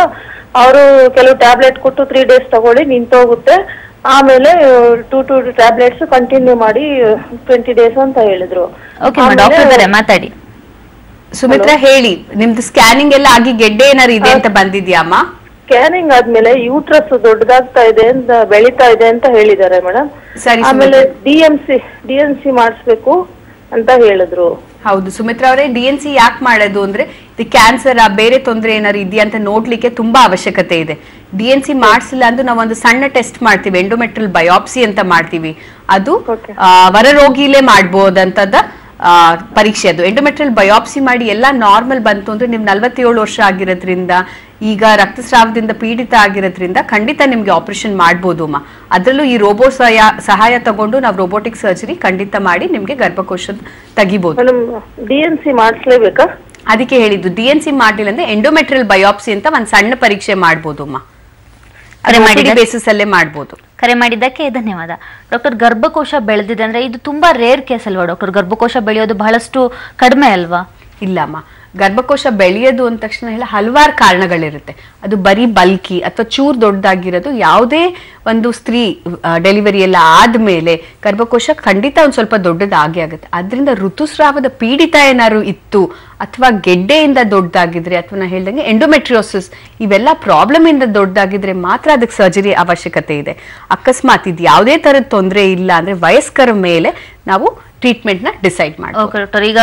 ಅವರು ಕೆಲವು ಟ್ಯಾಬ್ಲೆಟ್ ಕೊಟ್ಟು 3 days ತಗೊಳ್ಳಿ ನಿಂತೋಗುತ್ತೆ, ಆಮೇಲೆ 2 ಟ್ಯಾಬ್ಲೆಟ್ಸ್ ಕಂಟಿನ್ಯೂ ಮಾಡಿ 20 days ಅಂತ ಹೇಳಿದ್ರು. ಮಾತಾಡಿ. ಸುಮಿತ್ರಾ, ಹೇಳಿ, ನಿಮ್ದು ಸ್ಕ್ಯಾನಿಂಗ್ ಎಲ್ಲ ಆಗಿ ಗೆಡ್ಡೆ ಏನಾರು ಇದೆ ಅಂತ ಬಂದಿದ್ಯಾಮ್ಮ? ಸ್ಕ್ಯಾನಿಂಗ್ ಆದ್ಮೇಲೆ ಯೂಟ್ರಸ್ ದೊಡ್ಡದಾಗ್ತಾ ಇದೆ ಅಂತ, ಬೆಳೀತಾ ಇದೆ ಅಂತ ಹೇಳಿದ್ದಾರೆ ಮೇಡಮ್. ಆಮೇಲೆ ಡಿಎನ್ಸಿ ಮಾಡಿಸ್ಬೇಕು ಅಂತ ಹೇಳಿದ್ರು. ಹೌದು ಸುಮಿತ್ರಾ ಅವರೇ, ಡಿಎನ್ಸಿ ಯಾಕೆ ಮಾಡೋದು ಅಂದ್ರೆ ಇದು ಕ್ಯಾನ್ಸರ್ ಬೇರೆ ತೊಂದರೆ ಏನಾರು ಇದೆಯಾ ಅಂತ ನೋಡ್ಲಿಕ್ಕೆ ತುಂಬಾ ಅವಶ್ಯಕತೆ ಇದೆ. ಡಿಎನ್ಸಿ ಮಾಡಿಸಿಲ್ಲ ಅಂದ್ರೆ ನಾವೊಂದು ಸಣ್ಣ ಟೆಸ್ಟ್ ಮಾಡ್ತೀವಿ, ಎಂಡೋಮೆಟ್ರಿಯಲ್ ಬಯಾಪ್ಸಿ ಅಂತ ಮಾಡ್ತೀವಿ. ಅದು ಹೊರರೋಗಿಲೇ ಮಾಡ್ಬೋದಂತದ ಪರೀಕ್ಷೆ. ಅದು ಎಂಡೋಮೆಟ್ರಿಯಲ್ ಬಯಾಪ್ಸಿ ಮಾಡಿ ಎಲ್ಲ ನಾರ್ಮಲ್ ಬಂತು ಅಂದ್ರೆ ನೀವು 47 ವರ್ಷ ಆಗಿರೋದ್ರಿಂದ, ಈಗ ರಕ್ತಸ್ರಾವದಿಂದ ಪೀಡಿತ ಆಗಿರೋದ್ರಿಂದ ಖಂಡಿತ ನಿಮ್ಗೆ ಆಪರೇಷನ್ ಮಾಡ್ಬೋದು ಅಮ್ಮ. ಅದರಲ್ಲೂ ಈ ರೋಬೋ ಸಹಾಯ ತಗೊಂಡು ನಾವು ರೋಬೋಟಿಕ್ ಸರ್ಜರಿ ಖಂಡಿತ ಮಾಡಿ ನಿಮ್ಗೆ ಗರ್ಭಕೋಶ ತೆಗಿಬಹುದು. ಡಿಎನ್ಸಿ ಮಾಡಿಸ್ಲೇಬೇಕಾ? ಅದಕ್ಕೆ ಹೇಳಿದ್ದು, ಡಿಎನ್ಸಿ ಮಾಡ್ಲಿಲ್ಲ ಅಂದ್ರೆ ಎಂಡೋಮೆಟ್ರಿಯಲ್ ಬಯಾಪ್ಸಿ ಅಂತ ಒಂದ್ ಸಣ್ಣ ಪರೀಕ್ಷೆ ಮಾಡ್ಬೋದು ಅಮ್ಮ. ಬೇಸಿಸ್ ಅಲ್ಲೇ ಮಾಡ್ಬೋದು. ಕರೆ ಮಾಡಿದ್ದಕ್ಕೆ ಧನ್ಯವಾದ. ಡಾಕ್ಟರ್, ಗರ್ಭಕೋಶ ಬೆಳೆದಿದೆ ಅಂದ್ರೆ ಇದು ತುಂಬಾ ರೇರ್ ಕೇಸ್ ಅಲ್ವಾ ಡಾಕ್ಟರ್? ಗರ್ಭಕೋಶ ಬೆಳೆಯೋದು ಬಹಳಷ್ಟು ಕಡಿಮೆ ಅಲ್ವಾ? ಇಲ್ಲಮ್ಮ, ಗರ್ಭಕೋಶ ಬೆಳೆಯೋದು ಅಂದ ತಕ್ಷಣ ಹಲವಾರು ಕಾರಣಗಳಿರುತ್ತೆ. ಅದು ಬರೀ ಬಲ್ಕಿ ಅಥವಾ ಚೂರ್ ದೊಡ್ಡದಾಗಿರೋದು, ಯಾವುದೇ ಒಂದು ಸ್ತ್ರೀ ಡೆಲಿವರಿ ಎಲ್ಲ ಆದ್ಮೇಲೆ ಗರ್ಭಕೋಶ ಖಂಡಿತ ಒಂದ್ ಸ್ವಲ್ಪ ದೊಡ್ಡದಾಗೇ ಆಗುತ್ತೆ. ಅದರಿಂದ ಋತುಸ್ರಾವದ ಪೀಡಿತ ಏನಾದ್ರು ಇತ್ತು ಅಥವಾ ಗೆಡ್ಡೆಯಿಂದ ದೊಡ್ಡದಾಗಿದ್ರೆ ಅಥವಾ ನಾ ಹೇಳ್ದಂಗೆ ಎಂಡೋಮೆಟ್ರಿಯೋಸಿಸ್ ಇವೆಲ್ಲ ಪ್ರಾಬ್ಲಮ್ ಇಂದ ದೊಡ್ಡದಾಗಿದ್ರೆ ಮಾತ್ರ ಅದಕ್ಕೆ ಸರ್ಜರಿ ಅವಶ್ಯಕತೆ ಇದೆ. ಅಕಸ್ಮಾತ್ ಇದು ಯಾವುದೇ ತರದ ತೊಂದರೆ ಇಲ್ಲ ಅಂದ್ರೆ ವಯಸ್ಕರ ಮೇಲೆ ನಾವು ಟ್ರೀಟ್ಮೆಂಟ್ ನ ಡಿಸೈಡ್ ಮಾಡ್ತೀವಿ. ಓಕೆ ಡಾಕ್ಟರ್, ಈಗ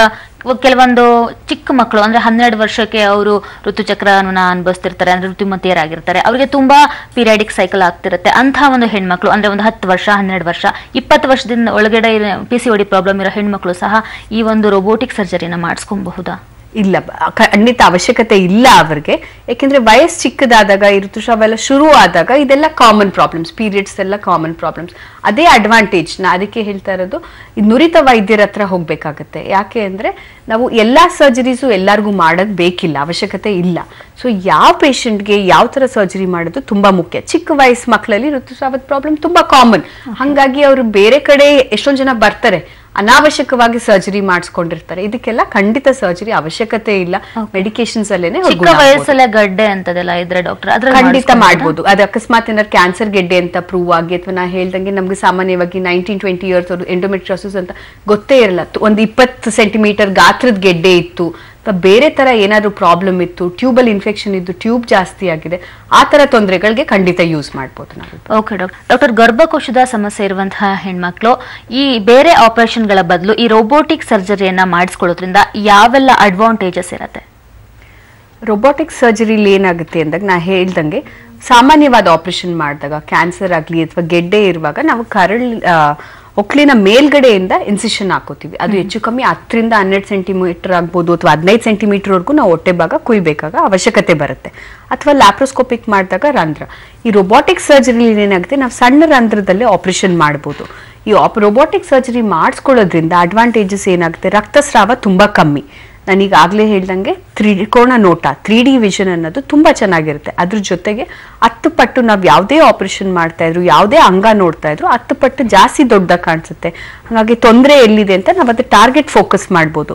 ಕೆಲವೊಂದು ಚಿಕ್ಕ ಮಕ್ಕಳು ಅಂದ್ರೆ 12 ವರ್ಷಕ್ಕೆ ಅವರು ಋತುಚಕ್ರವನ್ನ ಅನುಭವಿಸ್ತಿರ್ತಾರೆ, ಅಂದ್ರೆ ಋತುಮತಿಯರಾಗಿರ್ತಾರೆ, ಅವರಿಗೆ ತುಂಬಾ ಪೀರಿಯಾಡಿಕ್ ಸೈಕಲ್ ಆಗ್ತಿರುತ್ತೆ. ಅಂತಹ ಒಂದು ಹೆಣ್ಮಕ್ಳು ಅಂದ್ರೆ ಒಂದು 10 ವರ್ಷ 12 ವರ್ಷ 20 ವರ್ಷದಿಂದ ಒಳಗಡೆ PCOD ಪ್ರಾಬ್ಲಮ್ ಇರೋ ಹೆಣ್ಮಕ್ಳು ಸಹ ಈ ಒಂದು ರೋಬೋಟಿಕ್ ಸರ್ಜರಿನ ಮಾಡಿಸ್ಕೊಬಹುದಾ? ಇಲ್ಲ, ಖಂಡಿತ ಅವಶ್ಯಕತೆ ಇಲ್ಲ ಅವ್ರಿಗೆ. ಯಾಕೆಂದ್ರೆ ವಯಸ್ಸು ಚಿಕ್ಕದಾದಾಗ ಈ ಋತುಸ್ರಾವ ಎಲ್ಲ ಶುರು ಆದಾಗ ಇದೆಲ್ಲ ಕಾಮನ್ ಪ್ರಾಬ್ಲಮ್ಸ್, ಪೀರಿಯಡ್ಸ್ ಎಲ್ಲ ಕಾಮನ್ ಪ್ರಾಬ್ಲಮ್ಸ್. ಅದೇ ಅಡ್ವಾಂಟೇಜ್. ನಾ ಅದಕ್ಕೆ ಹೇಳ್ತಾ ಇರೋದು, ನುರಿತ ವೈದ್ಯರ ಹತ್ರ ಹೋಗ್ಬೇಕಾಗತ್ತೆ. ಯಾಕೆ ಅಂದ್ರೆ ನಾವು ಎಲ್ಲಾ ಸರ್ಜರೀಸು ಎಲ್ಲರಿಗೂ ಮಾಡೋದ್ ಬೇಕಿಲ್ಲ, ಅವಶ್ಯಕತೆ ಇಲ್ಲ. ಸೊ ಯಾವ ಪೇಷಂಟ್ಗೆ ಯಾವ ತರ ಸರ್ಜರಿ ಮಾಡೋದು ತುಂಬಾ ಮುಖ್ಯ. ಚಿಕ್ಕ ವಯಸ್ಸು ಮಕ್ಕಳಲ್ಲಿ ಋತುಸ್ರಾವದ ಪ್ರಾಬ್ಲಮ್ ತುಂಬಾ ಕಾಮನ್. ಹಾಗಾಗಿ ಅವರು ಬೇರೆ ಕಡೆ ಎಷ್ಟೊಂದು ಜನ ಬರ್ತಾರೆ, ಅನಾವಶ್ಯಕವಾಗಿ ಸರ್ಜರಿ ಮಾಡಿಸ್ಕೊಂಡಿರ್ತಾರೆ. ಇದಕ್ಕೆಲ್ಲ ಖಂಡಿತ ಸರ್ಜರಿ ಅವಶ್ಯಕತೆ ಇಲ್ಲ. ಮೆಡಿಕೇಶನ್ಸ್ ಅಲ್ಲೇನೆ ಚಿಕ್ಕ ವಯಸ್ಸಲ್ಲೇ ಗಡ್ಡೆ ಅಂತದೆಲ್ಲ ಇದ್ರೆ ಡಾಕ್ಟರ್ ಅದ್ರ ಖಂಡಿತ ಮಾಡ್ಬೋದು. ಅದು ಅಕಸ್ಮಾತ್ ಏನಾದ್ರು ಕ್ಯಾನ್ಸರ್ ಗೆಡ್ಡೆ ಅಂತ ಪ್ರೂವ್ ಆಗಿ ಅಥವಾ ನಾ ಹೇಳ್ದಂಗೆ ನಮ್ಗೆ ಸಾಮಾನ್ಯವಾಗಿ 19-20 ಇಯರ್ಸ್ ಅವರು ಎಂಡೋಮೆಟ್ರಿಯೋಸಿಸ್ ಅಂತ ಗೊತ್ತೇ ಇರಲ್ಲ, ಒಂದು 20 ಸೆಂಟಿಮೀಟರ್ ಗಾತ್ರದ ಗೆಡ್ಡೆ ಇತ್ತು, ಬೇರೆ ತರ ಏನಾದ್ರು ಪ್ರಾಬ್ಲಮ್ ಇತ್ತು, ಟ್ಯೂಬಲ್ ಇನ್ಫೆಕ್ಷನ್ ಇದ್ದು ಟ್ಯೂಬ್ ಜಾಸ್ತಿ ಆಗಿದೆ, ಆ ತರ ತೊಂದರೆಗಳಿಗೆ ಖಂಡಿತ ಯೂಸ್ ಮಾಡ್ಬೋದು ನಾವು. ಓಕೆ ಡಾಕ್ಟರ್, ಗರ್ಭಕೋಶದ ಸಮಸ್ಯೆ ಇರುವಂತಹ ಹೆಣ್ಮಕ್ಳು ಈ ಬೇರೆ ಆಪರೇಷನ್ಗಳ ಬದಲು ಈ ರೋಬೋಟಿಕ್ ಸರ್ಜರಿಯನ್ನ ಮಾಡಿಸ್ಕೊಳ್ಳೋದ್ರಿಂದ ಯಾವೆಲ್ಲ ಅಡ್ವಾಂಟೇಜಸ್ ಇರುತ್ತೆ? ರೋಬೋಟಿಕ್ ಸರ್ಜರಿಲಿ ಏನಾಗುತ್ತೆ ಅಂದಾಗ ನಾ ಹೇಳ್ದಂಗೆ ಸಾಮಾನ್ಯವಾದ ಆಪರೇಷನ್ ಮಾಡಿದಾಗ ಕ್ಯಾನ್ಸರ್ ಆಗಲಿ ಅಥವಾ ಗೆಡ್ಡೆ ಇರುವಾಗ ನಾವು ಹೊಕ್ಲಿನ ಮೇಲ್ಗಡೆಯಿಂದ ಇನ್ಸಿಷನ್ ಹಾಕೋತೀವಿ. ಅದು ಹೆಚ್ಚು ಕಮ್ಮಿ 10ರಿಂದ 12 ಸೆಂಟಿಮೀಟರ್ ಆಗ್ಬೋದು ಅಥವಾ 15 ಸೆಂಟಿಮೀಟರ್ ವರ್ಗೂ ನಾವು ಹೊಟ್ಟೆ ಭಾಗ ಕುಯ್ಬೇಕಾಗ ಅವಶ್ಯಕತೆ ಬರುತ್ತೆ. ಅಥವಾ ಲ್ಯಾಪ್ರೋಸ್ಕೋಪಿಕ್ ಮಾಡಿದಾಗ ರಂಧ್ರ. ಈ ರೋಬೋಟಿಕ್ ಸರ್ಜರಿ ಏನಾಗುತ್ತೆ, ನಾವು ಸಣ್ಣ ರಂಧ್ರದಲ್ಲೇ ಆಪರೇಷನ್ ಮಾಡ್ಬೋದು. ಈ ರೋಬೋಟಿಕ್ ಸರ್ಜರಿ ಮಾಡಿಸ್ಕೊಳ್ಳೋದ್ರಿಂದ ಅಡ್ವಾಂಟೇಜಸ್ ಏನಾಗುತ್ತೆ, ರಕ್ತಸ್ರಾವ ತುಂಬಾ ಕಮ್ಮಿ. ನಾನೀಗಾಗಲೇ ಹೇಳ್ದಂಗೆ ತ್ರಿಕೋಣ ನೋಟ 3D ವಿಷನ್ ಅನ್ನೋದು ತುಂಬಾ ಚೆನ್ನಾಗಿರುತ್ತೆ. ಅದ್ರ ಜೊತೆಗೆ 10 ಪಟ್ಟು ನಾವು ಯಾವುದೇ ಆಪರೇಷನ್ ಮಾಡ್ತಾ ಇದ್ರು, ಯಾವುದೇ ಅಂಗ ನೋಡ್ತಾ ಇದ್ರು 10 ಪಟ್ಟು ಜಾಸ್ತಿ ದೊಡ್ಡದಾಗಿ ಕಾಣಿಸುತ್ತೆ. ಹಾಗಾಗಿ ತೊಂದರೆ ಎಲ್ಲಿದೆ ಅಂತ ನಾವು ಅದು ಟಾರ್ಗೆಟ್ ಫೋಕಸ್ ಮಾಡ್ಬೋದು.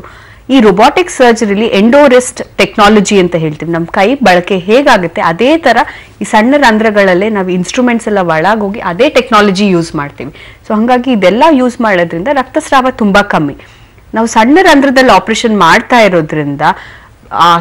ಈ ರೋಬೋಟಿಕ್ ಸರ್ಜರಿಲಿ ಎಂಡೋರೆಸ್ಟ್ ಟೆಕ್ನಾಲಜಿ ಅಂತ ಹೇಳ್ತೀವಿ. ನಮ್ಮ ಕೈ ಬಳಕೆ ಹೇಗಾಗುತ್ತೆ ಅದೇ ತರ ಈ ಸಣ್ಣ ರಂಧ್ರಗಳಲ್ಲೇ ನಾವು ಇನ್ಸ್ಟ್ರೂಮೆಂಟ್ಸ್ ಎಲ್ಲ ಒಳಗೋಗಿ ಅದೇ ಟೆಕ್ನಾಲಜಿ ಯೂಸ್ ಮಾಡ್ತೀವಿ. ಸೊ ಹಾಗಾಗಿ ಇದೆಲ್ಲ ಯೂಸ್ ಮಾಡೋದ್ರಿಂದ ರಕ್ತಸ್ರಾವ ತುಂಬಾ ಕಮ್ಮಿ. ನಾವು ಸಣ್ಣ ರಂಧ್ರದಲ್ಲಿ ಆಪರೇಷನ್ ಮಾಡ್ತಾ ಇರೋದ್ರಿಂದ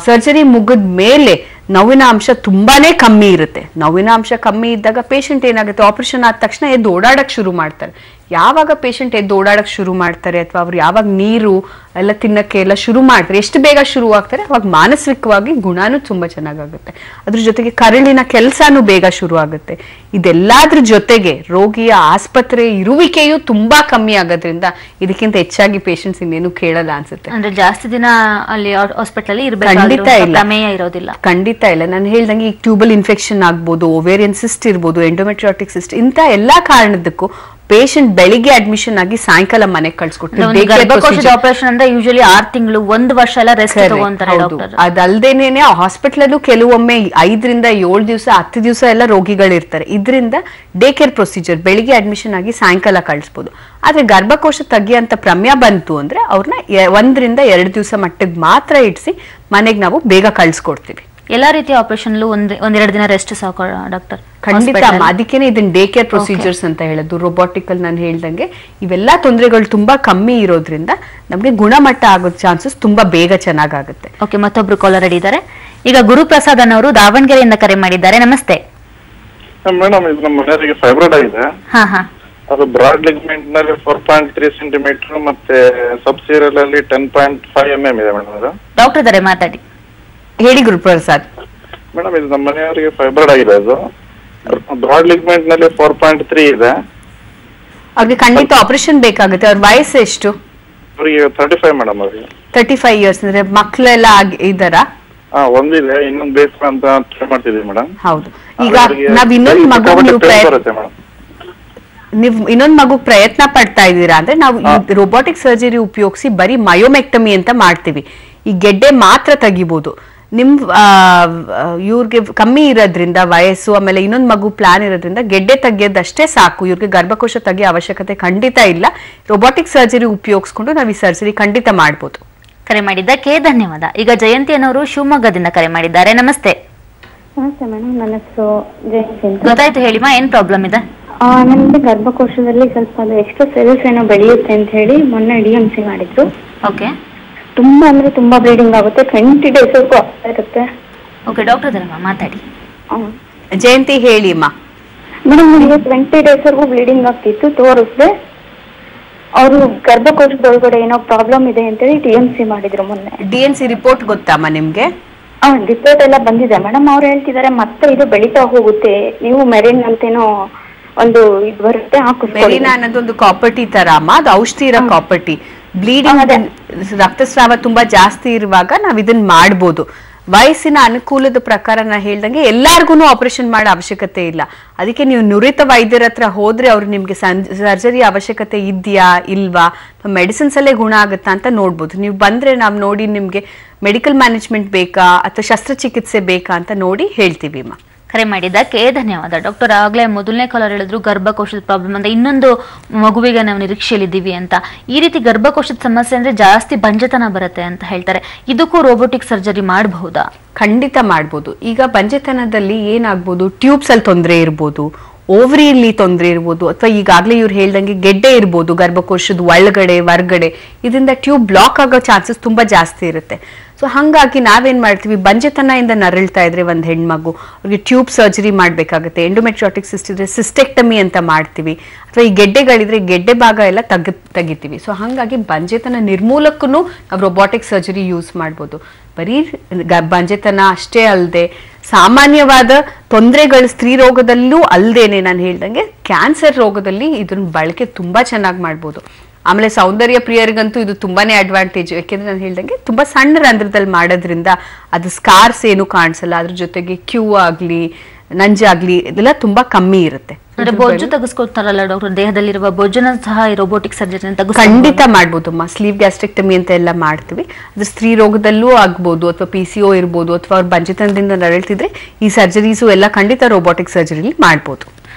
ಸರ್ಜರಿ ಮುಗಿದ ಮೇಲೆ ನೋವಿನ ಅಂಶ ತುಂಬಾನೇ ಕಮ್ಮಿ ಇರುತ್ತೆ. ನೋವಿನ ಅಂಶ ಕಮ್ಮಿ ಇದ್ದಾಗ ಪೇಷಂಟ್ ಏನಾಗುತ್ತೆ, ಆಪರೇಷನ್ ಆದ ತಕ್ಷಣ ಎದ್ದು ಓಡಾಡಕ್ ಶುರು ಮಾಡ್ತಾರೆ. ಯಾವಾಗ ಪೇಷಂಟ್ ಎದ್ದು ಓಡಾಡಕ್ ಶುರು ಮಾಡ್ತಾರೆ ಅಥವಾ ಅವ್ರು ಯಾವಾಗ ನೀರು ಎಲ್ಲ ತಿನ್ನಕ್ಕೆ ಎಲ್ಲ ಶುರು ಮಾಡ್ತಾರೆ, ಎಷ್ಟು ಬೇಗ ಶುರು ಆಗ್ತಾರೆ ಅವಾಗ ಮಾನಸಿಕವಾಗಿ ಗುಣನೂ ತುಂಬಾ ಚೆನ್ನಾಗಾಗುತ್ತೆ. ಅದ್ರ ಜೊತೆಗೆ ಕರಳಿನ ಕೆಲಸನೂ ಬೇಗ ಶುರು ಆಗುತ್ತೆ. ಇದೆಲ್ಲದ್ರ ಜೊತೆಗೆ ರೋಗಿಯ ಆಸ್ಪತ್ರೆ ಇರುವಿಕೆಯು ತುಂಬಾ ಕಮ್ಮಿ ಆಗೋದ್ರಿಂದ ಇದಕ್ಕಿಂತ ಹೆಚ್ಚಾಗಿ ಪೇಷಂಟ್ಸ್ ಇನ್ನೇನು ಕೇಳಲ್ಲ ಅನ್ಸುತ್ತೆ. ಅಂದ್ರೆ ಜಾಸ್ತಿ ದಿನ ಅಲ್ಲಿ ಹಾಸ್ಪಿಟಲ್ ಖಂಡಿತ ಇಲ್ಲ, ಇರೋದಿಲ್ಲ. ಖಂಡಿತ ಇಲ್ಲ. ನಾನು ಹೇಳ್ದಂಗೆ ಈ ಟ್ಯೂಬಲ್ ಇನ್ಫೆಕ್ಷನ್ ಆಗ್ಬೋದು, ಓವೇರಿಯನ್ ಸಿಸ್ಟ್ ಇರ್ಬೋದು, ಎಂಡೋಮೆಟ್ರಿಯಾಟಿಕ್ ಸಿಸ್ಟ್, ಇಂಥ ಎಲ್ಲಾ ಕಾರಣದಕ್ಕೂ ಪೇಷಂಟ್ ಬೆಳಿಗ್ಗೆ ಅಡ್ಮಿಷನ್ ಆಗಿ ಸಾಯಂಕಾಲ ಮನೆಗೆ ಕಳ್ಸಿಕೊಡ್ತೀವಿ. ಗರ್ಭಕೋಶದ ಆಪರೇಷನ್ ಅಂದ್ರೆ ಯೂಶಲಿ 6 ತಿಂಗಳು 1 ವರ್ಷ ಎಲ್ಲ ರೆಸ್ಟ್ ತಗೊಂತಾರೆ ಡಾಕ್ಟರ್. ಅದಲ್ದೇನೆ ಹಾಸ್ಪಿಟಲ್ ಅಲ್ಲೂ ಕೆಲವೊಮ್ಮೆ 5ರಿಂದ 7 ದಿವಸ 10 ದಿವಸ ಎಲ್ಲ ರೋಗಿಗಳಿರ್ತಾರೆ. ಇದರಿಂದ ಡೇ ಕೇರ್ ಪ್ರೊಸೀಜರ್ ಬೆಳಿಗ್ಗೆ ಅಡ್ಮಿಷನ್ ಆಗಿ ಸಾಯಂಕಾಲ ಕಳಿಸ್ಬೋದು. ಆದ್ರೆ ಗರ್ಭಕೋಶ ತೆಗಿಯಂತ ಪ್ರಮ್ಯ ಬಂತು ಅಂದ್ರೆ ಅವ್ರನ್ನ 1ರಿಂದ 2 ದಿವಸ ಮಟ್ಟಿಗೆ ಮಾತ್ರ ಇಡ್ಸಿ ಮನೆಗೆ ನಾವು ಬೇಗ ಕಳ್ಸಿಕೊಡ್ತೀವಿ. ಎಲ್ಲಾ ರೀತಿಯ ಆಪರೇಷನ್ ಒಂದೆರಡು ದಿನ ರೆಸ್ಟ್ ಸಾಕು ಡಾಕ್ಟರ್? ಖಂಡಿತ. ಅದಕ್ಕೇನೆ ಇದನ್ನ ಡೇ ಕೇರ್ ಪ್ರೊಸೀಜರ್ಸ್ ಅಂತ ಹೇಳೋದು. ರೋಬೋಟಿಕ್ ಅಲ್ಲಿ ನಾನು ಹೇಳ್ದಂಗೆ ಇವೆಲ್ಲಾ ತೊಂದರೆಗಳು ತುಂಬಾ ಕಮ್ಮಿ ಇರೋದ್ರಿಂದ ನಮ್ಗೆ ಗುಣಮಟ್ಟ ಆಗೋ ಚಾನ್ಸಸ್ ತುಂಬಾ ಬೇಗ ಚೆನ್ನಾಗುತ್ತೆ. ಓಕೆ, ಮತ್ತೊಬ್ರು ಕಾಲರ್ ರೆಡಿ ಇದ್ದಾರೆ. ಈಗ ಗುರುಪ್ರಸಾದ್ ಅನ್ನೋರು ದಾವಣಗೆರೆಯಿಂದ ಕರೆ ಮಾಡಿದ್ದಾರೆ. ನಮಸ್ತೆ ಮೇಡಮ್. ಇದು ನಮ್ಮ ಮನೆಯವರಿಗೆ ಫೈಬ್ರಾಯ್ಡ್ ಆಗಿದೆ. ಅದು ಬ್ರಾಡ್ ಲಿಗ್ಮೆಂಟ್ ನಲ್ಲಿ 4.3 ಸೆಂಟಿಮೀಟರ್ ಮತ್ತೆ ಸಬ್ಸೀರಿಯಲ್ ಅಲ್ಲಿ 10.5 mm ಇದೆ ಮೇಡಮ್. ಅದು ಡಾಕ್ಟರ್ ಇದ್ದಾರೆ, ಮಾತಾಡಿ. ಹೇಳಿ ಗುರುಪ್ರಸಾದ್. ಮೇಡಮ್, ಇದು ನಮ್ಮ ಮನೆಯವರಿಗೆ ಫೈಬ್ರಾಯ್ಡ್ ಆಗಿದೆ. ಅದು ಬ್ರಾಡ್ ಲಿಗ್ಮೆಂಟ್ ನಲ್ಲಿ 4.3 ಇದೆ. ಅವ್ರಿಗೆ ಖಂಡಿತ ಆಪರೇಷನ್ ಬೇಕಾಗುತ್ತೆ. ಅವ್ರ ವಯಸ್ಸು ಎಷ್ಟು? ಅವರಿಗೆ 35 ಮೇಡಮ್. ಅವರಿಗೆ 35 ಇಯರ್ಸ್. ಅಂದ್ರೆ ಮಕ್ಕಳೆಲ್ಲ ಇದ್ದಾರ? ಒಂದಿದೆ, ಇನ್ನೊಂದು ಬೇಕು ಅಂತ ಟ್ರೈ ಮಾಡ್ತಿದೀವಿ ಮೇಡಮ್. ಹೌದು. ಈಗ ನಾವ್ ಇನ್ನೊಂದು ಮಗು ಪ್ರಯತ್ನ ಪಡ್ತಾ ಇದ್ದೀರಾ ಅಂದ್ರೆ ನಾವು ರೋಬೋಟಿಕ್ ಸರ್ಜರಿ ಉಪಯೋಗಿಸಿ ಬರೀ ಮಯೋಮೆಕ್ಟಮಿ ಅಂತ ಮಾಡ್ತೀವಿ. ಈ ಗೆಡ್ಡೆ ಮಾತ್ರ ತೆಗಿಬಹುದು. ನಿಮ್ ಇವ್ರಿಗೆ ಕಮ್ಮಿ ಇರೋದ್ರಿಂದ ವಯಸ್ಸು, ಆಮೇಲೆ ಇನ್ನೊಂದು ಮಗು ಪ್ಲಾನ್ ಇರೋದ್ರಿಂದ ಗೆಡ್ಡೆ ತೆಗಿಯೋದಷ್ಟೇ ಸಾಕು. ಇವ್ರಿಗೆ ಗರ್ಭಕೋಶ ತೆಗಿಯೋ ಅವಶ್ಯಕತೆ ಖಂಡಿತ ಇಲ್ಲ. ರೋಬೋಟಿಕ್ ಸರ್ಜರಿ ಉಪಯೋಗಿಸ್ಕೊಂಡು ನಾವು ಈ ಸರ್ಜರಿ ಖಂಡಿತ ಮಾಡ್ಬೋದು. ಕರೆ ಮಾಡಿದ್ದಕ್ಕೆ ಧನ್ಯವಾದ. ಈಗ ಜಯಂತಿ ಅನ್ನೋರು ಶಿವಮೊಗ್ಗದಿಂದ ಕರೆ ಮಾಡಿದ್ದಾರೆ. ನಮಸ್ತೆ. ನಮಸ್ತೆ ಮೇಡಮ್, ನನ್ನ ಹೆಸರು ಜಯಂತಿ ಅಂತ. ಗೊತ್ತಾಯ್ತು, ಹೇಳಿಮಾ, ಏನ್ ಪ್ರಾಬ್ಲಮ್ ಇದೆ? ನನಗೆ ಗರ್ಭಕೋಶದಲ್ಲಿ ಸ್ವಲ್ಪ ಅದು ಎಕ್ಸ್ಟ್ರಾ ಸೆಲ್ಸ್ ಏನೋ ಬೆಳೆಯುತ್ತೆ ಅಂತ ಹೇಳಿ ಮೊನ್ನೆ DMC ಮಾಡಿದ್ರು. ಓಕೆ. ತುಂಬಾ ಅಂದ್ರೆ ತುಂಬಾ ಬ್ಲೀಡಿಂಗ್ ಆಗುತ್ತೆ, 20 days ವರೆಗೂ ಆಗ್ತಾ ಇರುತ್ತೆ. ಓಕೆ, ಡಾಕ್ಟರ್ ಇದಾರಮ್ಮ, ಮಾತಾಡಿ. ಜಯಂತಿ ಹೇಳಿಮ್ಮ. ಮೇಡಮ್, ನನಗೆ 20 days ವರೆಗೂ ಬ್ಲೀಡಿಂಗ್ ಆಗ್ತಿತ್ತು. ತೋರಿಸ್ದೆ, ಅವರು ಗರ್ಭಕೋಶದೊಳಗಡೆ ಏನೋ ಪ್ರಾಬ್ಲಮ್ ಇದೆ ಅಂತೇಳಿ DMC ಮಾಡಿದ್ರು ಮೊನ್ನೆ. DMC ರಿಪೋರ್ಟ್ ಗೊತ್ತಮ್ಮ ನಿಮ್ಗೆ? ರಿಪೋರ್ಟ್ ಎಲ್ಲ ಬಂದಿದೆ ಮೇಡಮ್. ಅವ್ರು ಹೇಳ್ತಿದ್ದಾರೆ ಮತ್ತೆ ಇದು ಬೆಳೀತಾ ಹೋಗುತ್ತೆ, ನೀವು ಮೆರಿನ್ ಅಂತೇನೋ ಒಂದು ಇದು ಬರುತ್ತೆ, ಮೆರಿನಾ ಅನ್ನೋದೊಂದು ಕಾಪರ್ಟಿ ತರ ಅಮ್ಮ, ಅದು ಔಷಧಿ ಇರೋ ಕಾಪರ್ಟಿ. ಬ್ಲೀಡಿಂಗ್ ರಕ್ತಸ್ರಾವ ತುಂಬಾ ಜಾಸ್ತಿ ಇರುವಾಗ ನಾವ್ ಇದನ್ನ ಮಾಡ್ಬೋದು. ವಯಸ್ಸಿನ ಅನುಕೂಲದ ಪ್ರಕಾರ ನಾ ಹೇಳ್ದಂಗೆ ಎಲ್ಲಾರ್ಗು ಆಪರೇಷನ್ ಮಾಡೋ ಅವಶ್ಯಕತೆ ಇಲ್ಲ. ಅದಕ್ಕೆ ನೀವು ನುರಿತ ವೈದ್ಯರ ಹತ್ರ ಹೋದ್ರೆ ಅವ್ರು ನಿಮ್ಗೆ ಸರ್ಜರಿ ಅವಶ್ಯಕತೆ ಇದೆಯಾ ಇಲ್ವಾ, ಮೆಡಿಸಿನ್ಸ್ ಅಲ್ಲೇ ಗುಣ ಆಗುತ್ತಾ ಅಂತ ನೋಡ್ಬೋದು. ನೀವು ಬಂದ್ರೆ ನಾವು ನೋಡಿ ನಿಮ್ಗೆ ಮೆಡಿಕಲ್ ಮ್ಯಾನೇಜ್ಮೆಂಟ್ ಬೇಕಾ ಅಥವಾ ಶಸ್ತ್ರಚಿಕಿತ್ಸೆ ಬೇಕಾ ಅಂತ ನೋಡಿ ಹೇಳ್ತೀವಿ. ಕರೆ ಮಾಡಿದ್ದಕ್ಕೆ ಧನ್ಯವಾದ. ಡಾಕ್ಟರ್, ಆಗ್ಲೇ ಮೊದಲನೇ ಕಾಲರ್ ಹೇಳಿದ್ರು ಗರ್ಭಕೋಶದ ಪ್ರಾಬ್ಲಮ್ ಅಂತ, ಇನ್ನೊಂದು ಮಗುವಿಗೆ ನಾವು ನಿರೀಕ್ಷೆಯಲ್ಲಿದ್ದೀವಿ ಅಂತ. ಈ ರೀತಿ ಗರ್ಭಕೋಶದ ಸಮಸ್ಯೆ ಅಂದ್ರೆ ಜಾಸ್ತಿ ಬಂಜೆತನ ಬರುತ್ತೆ ಅಂತ ಹೇಳ್ತಾರೆ. ಇದಕ್ಕೂ ರೋಬೋಟಿಕ್ ಸರ್ಜರಿ ಮಾಡಬಹುದಾ? ಖಂಡಿತ ಮಾಡ್ಬೋದು. ಈಗ ಬಂಜೆತನದಲ್ಲಿ ಏನಾಗ್ಬೋದು, ಟ್ಯೂಬ್ಸ್ ಅಲ್ಲಿ ತೊಂದರೆ ಇರ್ಬೋದು, ಓವರಿಯಲ್ಲಿ ತೊಂದರೆ ಇರ್ಬೋದು, ಅಥವಾ ಈಗಾಗಲೇ ಇವ್ರು ಹೇಳ್ದಂಗೆ ಗೆಡ್ಡೆ ಇರ್ಬೋದು ಗರ್ಭಕೋಶದ ಒಳಗಡೆ ಹೊರಗಡೆ. ಇದರಿಂದ ಟ್ಯೂಬ್ ಬ್ಲಾಕ್ ಆಗೋ ಚಾನ್ಸಸ್ ತುಂಬಾ ಜಾಸ್ತಿ ಇರುತ್ತೆ. ಸೊ ಹಾಗಾಗಿ ನಾವೇನ್ ಮಾಡ್ತೀವಿ, ಬಂಜೆತನದಿಂದ ನರಳ್ತಾ ಇದ್ರೆ ಒಂದ್ ಹೆಣ್ಮಗು, ಅವ್ರಿಗೆ ಟ್ಯೂಬ್ ಸರ್ಜರಿ ಮಾಡ್ಬೇಕಾಗುತ್ತೆ. ಎಂಡೋಮೆಟ್ರಿಯಾಟಿಕ್ ಸಿಸ್ಟ್ ಇದ್ರೆ ಸಿಸ್ಟೆಕ್ಟಮಿ ಅಂತ ಮಾಡ್ತೀವಿ, ಅಥವಾ ಈ ಗೆಡ್ಡೆಗಳಿದ್ರೆ ಗೆಡ್ಡೆ ಭಾಗ ಎಲ್ಲ ತೆಗಿತೀವಿ. ಸೊ ಹಾಗಾಗಿ ಬಂಜೆತನ ನಿರ್ಮೂಲಕ್ಕೂ ನಾವು ರೋಬೋಟಿಕ್ ಸರ್ಜರಿ ಯೂಸ್ ಮಾಡ್ಬೋದು. ಬರೀ ಬಂಜೆತನ ಅಷ್ಟೇ ಅಲ್ಲದೆ ಸಾಮಾನ್ಯವಾದ ತೊಂದರೆಗಳು ಸ್ತ್ರೀ ರೋಗದಲ್ಲೂ ಅಲ್ದೇನೆ ನಾನು ಹೇಳ್ದಂಗೆ ಕ್ಯಾನ್ಸರ್ ರೋಗದಲ್ಲಿ ಇದನ್ನ ಬಳಕೆ ತುಂಬಾ ಚೆನ್ನಾಗಿ ಮಾಡ್ಬೋದು. ಆಮೇಲೆ ಸೌಂದರ್ಯ ಪ್ರಿಯರಿಗಂತೂ ಇದು ತುಂಬಾನೇ ಅಡ್ವಾಂಟೇಜ್. ಯಾಕೆಂದ್ರೆ ನಾನು ಹೇಳ್ದಂಗೆ ತುಂಬಾ ಸಣ್ಣ ರಂಧ್ರದಲ್ಲಿ ಮಾಡೋದ್ರಿಂದ ಅದು ಸ್ಕಾರ್ಸ್ ಏನು ಕಾಣಿಸಲ್ಲ. ಅದ್ರ ಜೊತೆಗೆ ಕ್ಯೂ ಆಗ್ಲಿ ನಂಜಾಗ್ಲಿ ಇದೆಲ್ಲ ತುಂಬಾ ಕಮ್ಮಿ ಇರುತ್ತೆ. ಅಂದ್ರೆ ಬೊಜ್ಜು ತೆಗೆಸ್ಕೊಳ್ತಾರಲ್ಲ ಡಾಕ್ಟರ್, ದೇಹದಲ್ಲಿರುವ ಬೊಜ್ಜನ ಸಹ ರೋಬೋಟಿಕ್ ಸರ್ಜರಿ ಖಂಡಿತ ಮಾಡ್ಬೋದಮ್ಮ. ಸ್ಲೀವ್ ಗ್ಯಾಸ್ಟ್ರೆಕ್ಟಮಿ ಅಂತ ಎಲ್ಲ ಮಾಡ್ತೀವಿ. ಅದು ಸ್ತ್ರೀ ರೋಗದಲ್ಲೂ ಆಗ್ಬೋದು, ಅಥವಾ PCO ಇರ್ಬೋದು, ಅಥವಾ ಅವ್ರ ಬಂಜೆತನದಿಂದ ನರಳ್ತಿದ್ರೆ ಈ ಸರ್ಜರೀಸು ಎಲ್ಲ ಖಂಡಿತ ರೋಬೋಟಿಕ್ ಸರ್ಜರಿಲಿ ಮಾಡ್ಬೋದು.